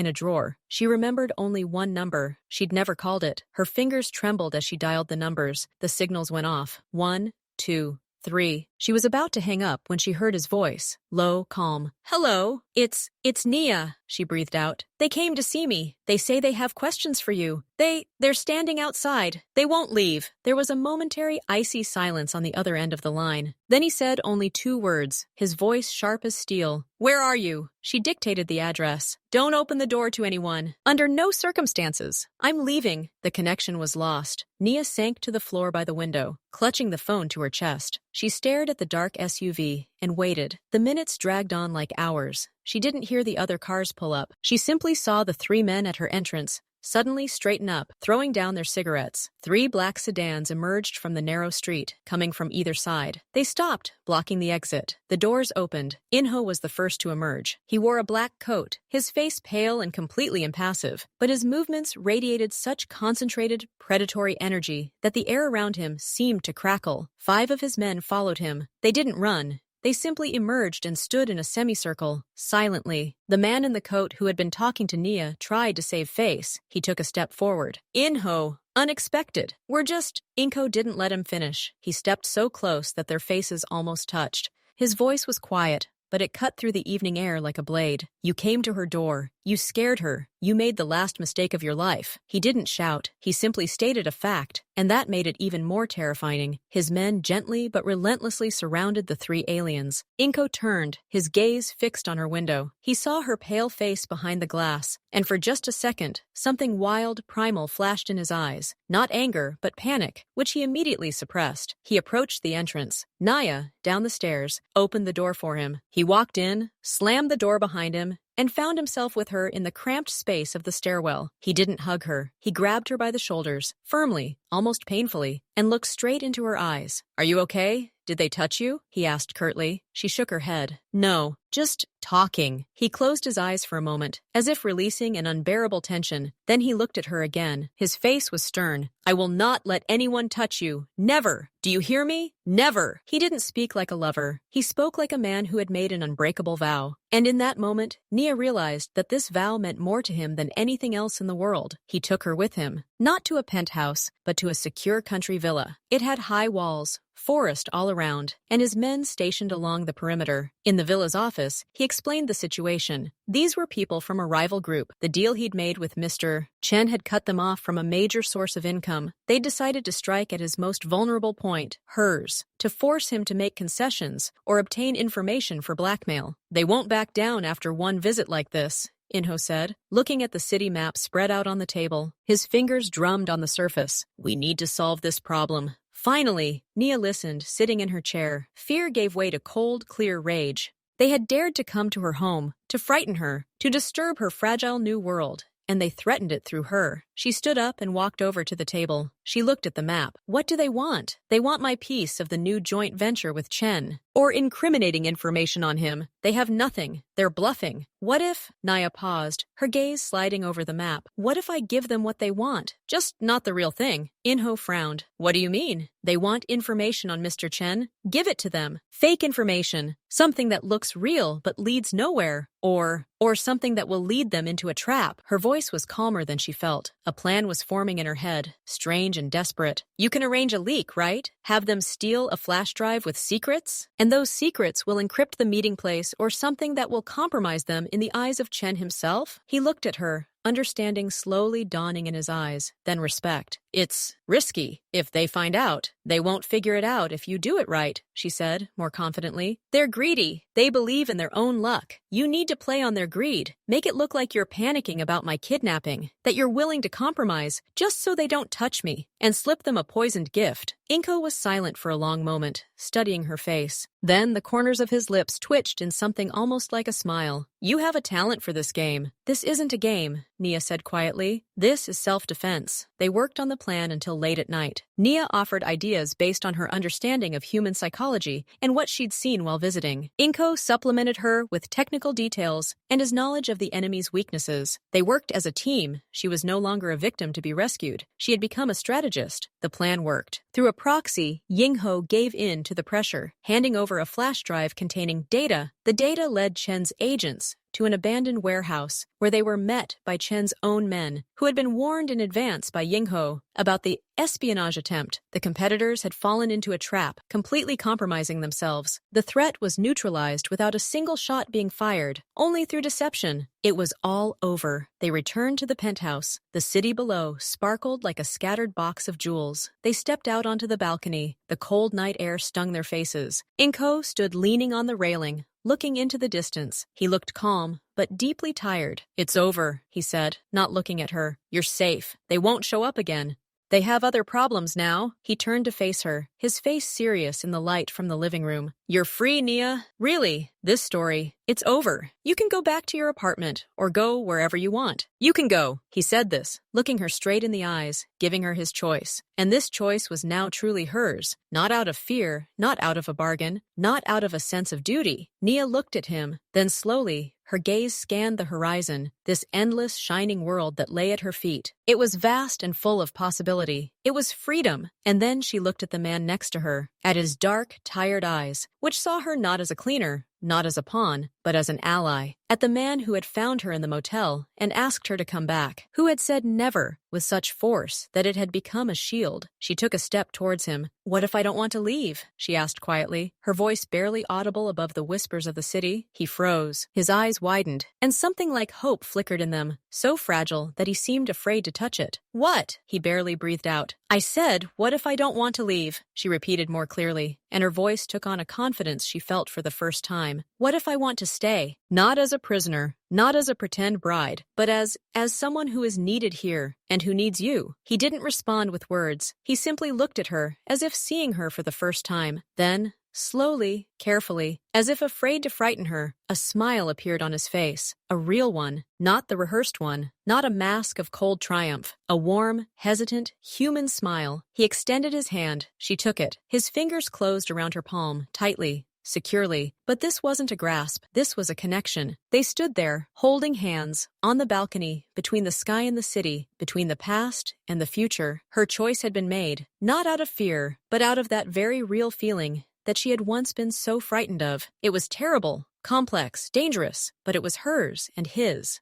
a drawer. She remembered only one number. She'd never called it. Her fingers trembled as she dialed the numbers. The signals went off. 1, 2, 3. She was about to hang up when she heard his voice, low, calm. "Hello, it's Nia," she breathed out. "They came to see me. They say they have questions for you. They're standing outside. They won't leave." There was a momentary icy silence on the other end of the line. Then he said only 2 words, his voice sharp as steel. "Where are you?" She dictated the address. "Don't open the door to anyone. Under no circumstances. I'm leaving." The connection was lost. Nia sank to the floor by the window, clutching the phone to her chest. She stared at the dark SUV and waited. The minutes dragged on like hours. She didn't hear the other cars pull up. She simply saw the 3 men at her entrance suddenly straighten up, throwing down their cigarettes. 3 black sedans emerged from the narrow street, coming from either side. They stopped, blocking the exit. The doors opened. Inho was the first to emerge. He wore a black coat, his face pale and completely impassive, but his movements radiated such concentrated, predatory energy that the air around him seemed to crackle. 5 of his men followed him. They didn't run. They simply emerged and stood in a semicircle, silently. The man in the coat who had been talking to Nia tried to save face. He took a step forward. "Inho, unexpected. Inko didn't let him finish. He stepped so close that their faces almost touched. His voice was quiet, but it cut through the evening air like a blade. "You came to her door. You scared her. You made the last mistake of your life." He didn't shout. He simply stated a fact, and that made it even more terrifying. His men gently but relentlessly surrounded the 3 aliens. Inko turned, his gaze fixed on her window. He saw her pale face behind the glass, and for just a second, something wild, primal flashed in his eyes. Not anger, but panic, which he immediately suppressed. He approached the entrance. Nia, down the stairs, opened the door for him. He walked in, slammed the door behind him, and found himself with her in the cramped space of the stairwell. He didn't hug her. He grabbed her by the shoulders, firmly, almost painfully, and looked straight into her eyes. "Are you okay? Did they touch you?" he asked curtly. She shook her head. "No, just talking." He closed his eyes for a moment, as if releasing an unbearable tension. Then he looked at her again. His face was stern. "I will not let anyone touch you. Never. Do you hear me? Never." He didn't speak like a lover. He spoke like a man who had made an unbreakable vow. And in that moment, Nia realized that this vow meant more to him than anything else in the world. He took her with him, not to a penthouse, but to a secure country villa. It had high walls, forest all around, and his men stationed along the perimeter. In the villa's office, he explained the situation. These were people from a rival group. The deal he'd made with Mr. Chen had cut them off from a major source of income. They'd decided to strike at his most vulnerable point, hers, to force him to make concessions or obtain information for blackmail. "They won't back down after one visit like this," Inho said, looking at the city map spread out on the table. His fingers drummed on the surface. "We need to solve this problem." Finally, Nia listened, sitting in her chair. Fear gave way to cold, clear rage. They had dared to come to her home, to frighten her, to disturb her fragile new world, and they threatened it through her. She stood up and walked over to the table. She looked at the map. What do they want? They want my piece of the new joint venture with Chen. Or incriminating information on him. They have nothing. They're bluffing. What if— Naya paused, her gaze sliding over the map. What if I give them what they want? Just not the real thing. Inho frowned. What do you mean? They want information on Mr. Chen? Give it to them. Fake information. Something that looks real but leads nowhere. Or something that will lead them into a trap. Her voice was calmer than she felt. A plan was forming in her head, strange and desperate. You can arrange a leak, right? Have them steal a flash drive with secrets? And those secrets will encrypt the meeting place or something that will compromise them in the eyes of Chen himself? He looked at her, understanding slowly dawning in his eyes, then respect. It's risky. If they find out, they won't figure it out if you do it right, she said, more confidently. They're greedy. They believe in their own luck. You need to play on their greed. Make it look like you're panicking about my kidnapping, that you're willing to compromise just so they don't touch me, and slip them a poisoned gift. Inko was silent for a long moment, studying her face. Then the corners of his lips twitched in something almost like a smile. You have a talent for this game. This isn't a game, Nia said quietly. This is self-defense. They worked on the plan until late at night. Nia offered ideas based on her understanding of human psychology and what she'd seen while visiting. Inko supplemented her with technical details and his knowledge of the enemy's weaknesses. They worked as a team. She was no longer a victim to be rescued. She had become a strategist. The plan worked. Through a proxy, Yingho gave in to the pressure, handing over a flash drive containing data. The data led Chen's agents to an abandoned warehouse where they were met by Chen's own men, who had been warned in advance by Yingho about the espionage attempt. The competitors had fallen into a trap, completely compromising themselves. The threat was neutralized without a single shot being fired, only through deception. It was all over. They returned to the penthouse. The city below sparkled like a scattered box of jewels. They stepped out onto the balcony. The cold night air stung their faces. Inko stood leaning on the railing, looking into the distance. He looked calm, but deeply tired. It's over, he said, not looking at her. You're safe. They won't show up again. They have other problems now. He turned to face her, his face serious in the light from the living room. You're free, Nia. Really, this story, it's over. You can go back to your apartment or go wherever you want. You can go. He said this, looking her straight in the eyes, giving her his choice. And this choice was now truly hers, not out of fear, not out of a bargain, not out of a sense of duty. Nia looked at him, then slowly, her gaze scanned the horizon, this endless, shining world that lay at her feet. It was vast and full of possibility. It was freedom. And then she looked at the man next to her, at his dark, tired eyes, which saw her not as a cleaner, not as a pawn, but as an ally. At the man who had found her in the motel and asked her to come back, who had said never with such force that it had become a shield. She took a step towards him. What if I don't want to leave? She asked quietly, her voice barely audible above the whispers of the city. He froze. His eyes widened, and something like hope flickered in them, so fragile that he seemed afraid to touch it. What? He barely breathed out. I said, what if I don't want to leave? She repeated more clearly, and her voice took on a confidence she felt for the first time. What if I want to stay? Not as a prisoner, not as a pretend bride, but as someone who is needed here and who needs you. He didn't respond with words. He simply looked at her, as if seeing her for the first time. Then, slowly, carefully, as if afraid to frighten her, a smile appeared on his face. A real one, not the rehearsed one, not a mask of cold triumph. A warm, hesitant, human smile. He extended his hand. She took it. His fingers closed around her palm, tightly, securely. But this wasn't a grasp. This was a connection. They stood there, holding hands, on the balcony, between the sky and the city, between the past and the future. Her choice had been made, not out of fear, but out of that very real feeling that she had once been so frightened of. It was terrible, complex, dangerous, but it was hers and his.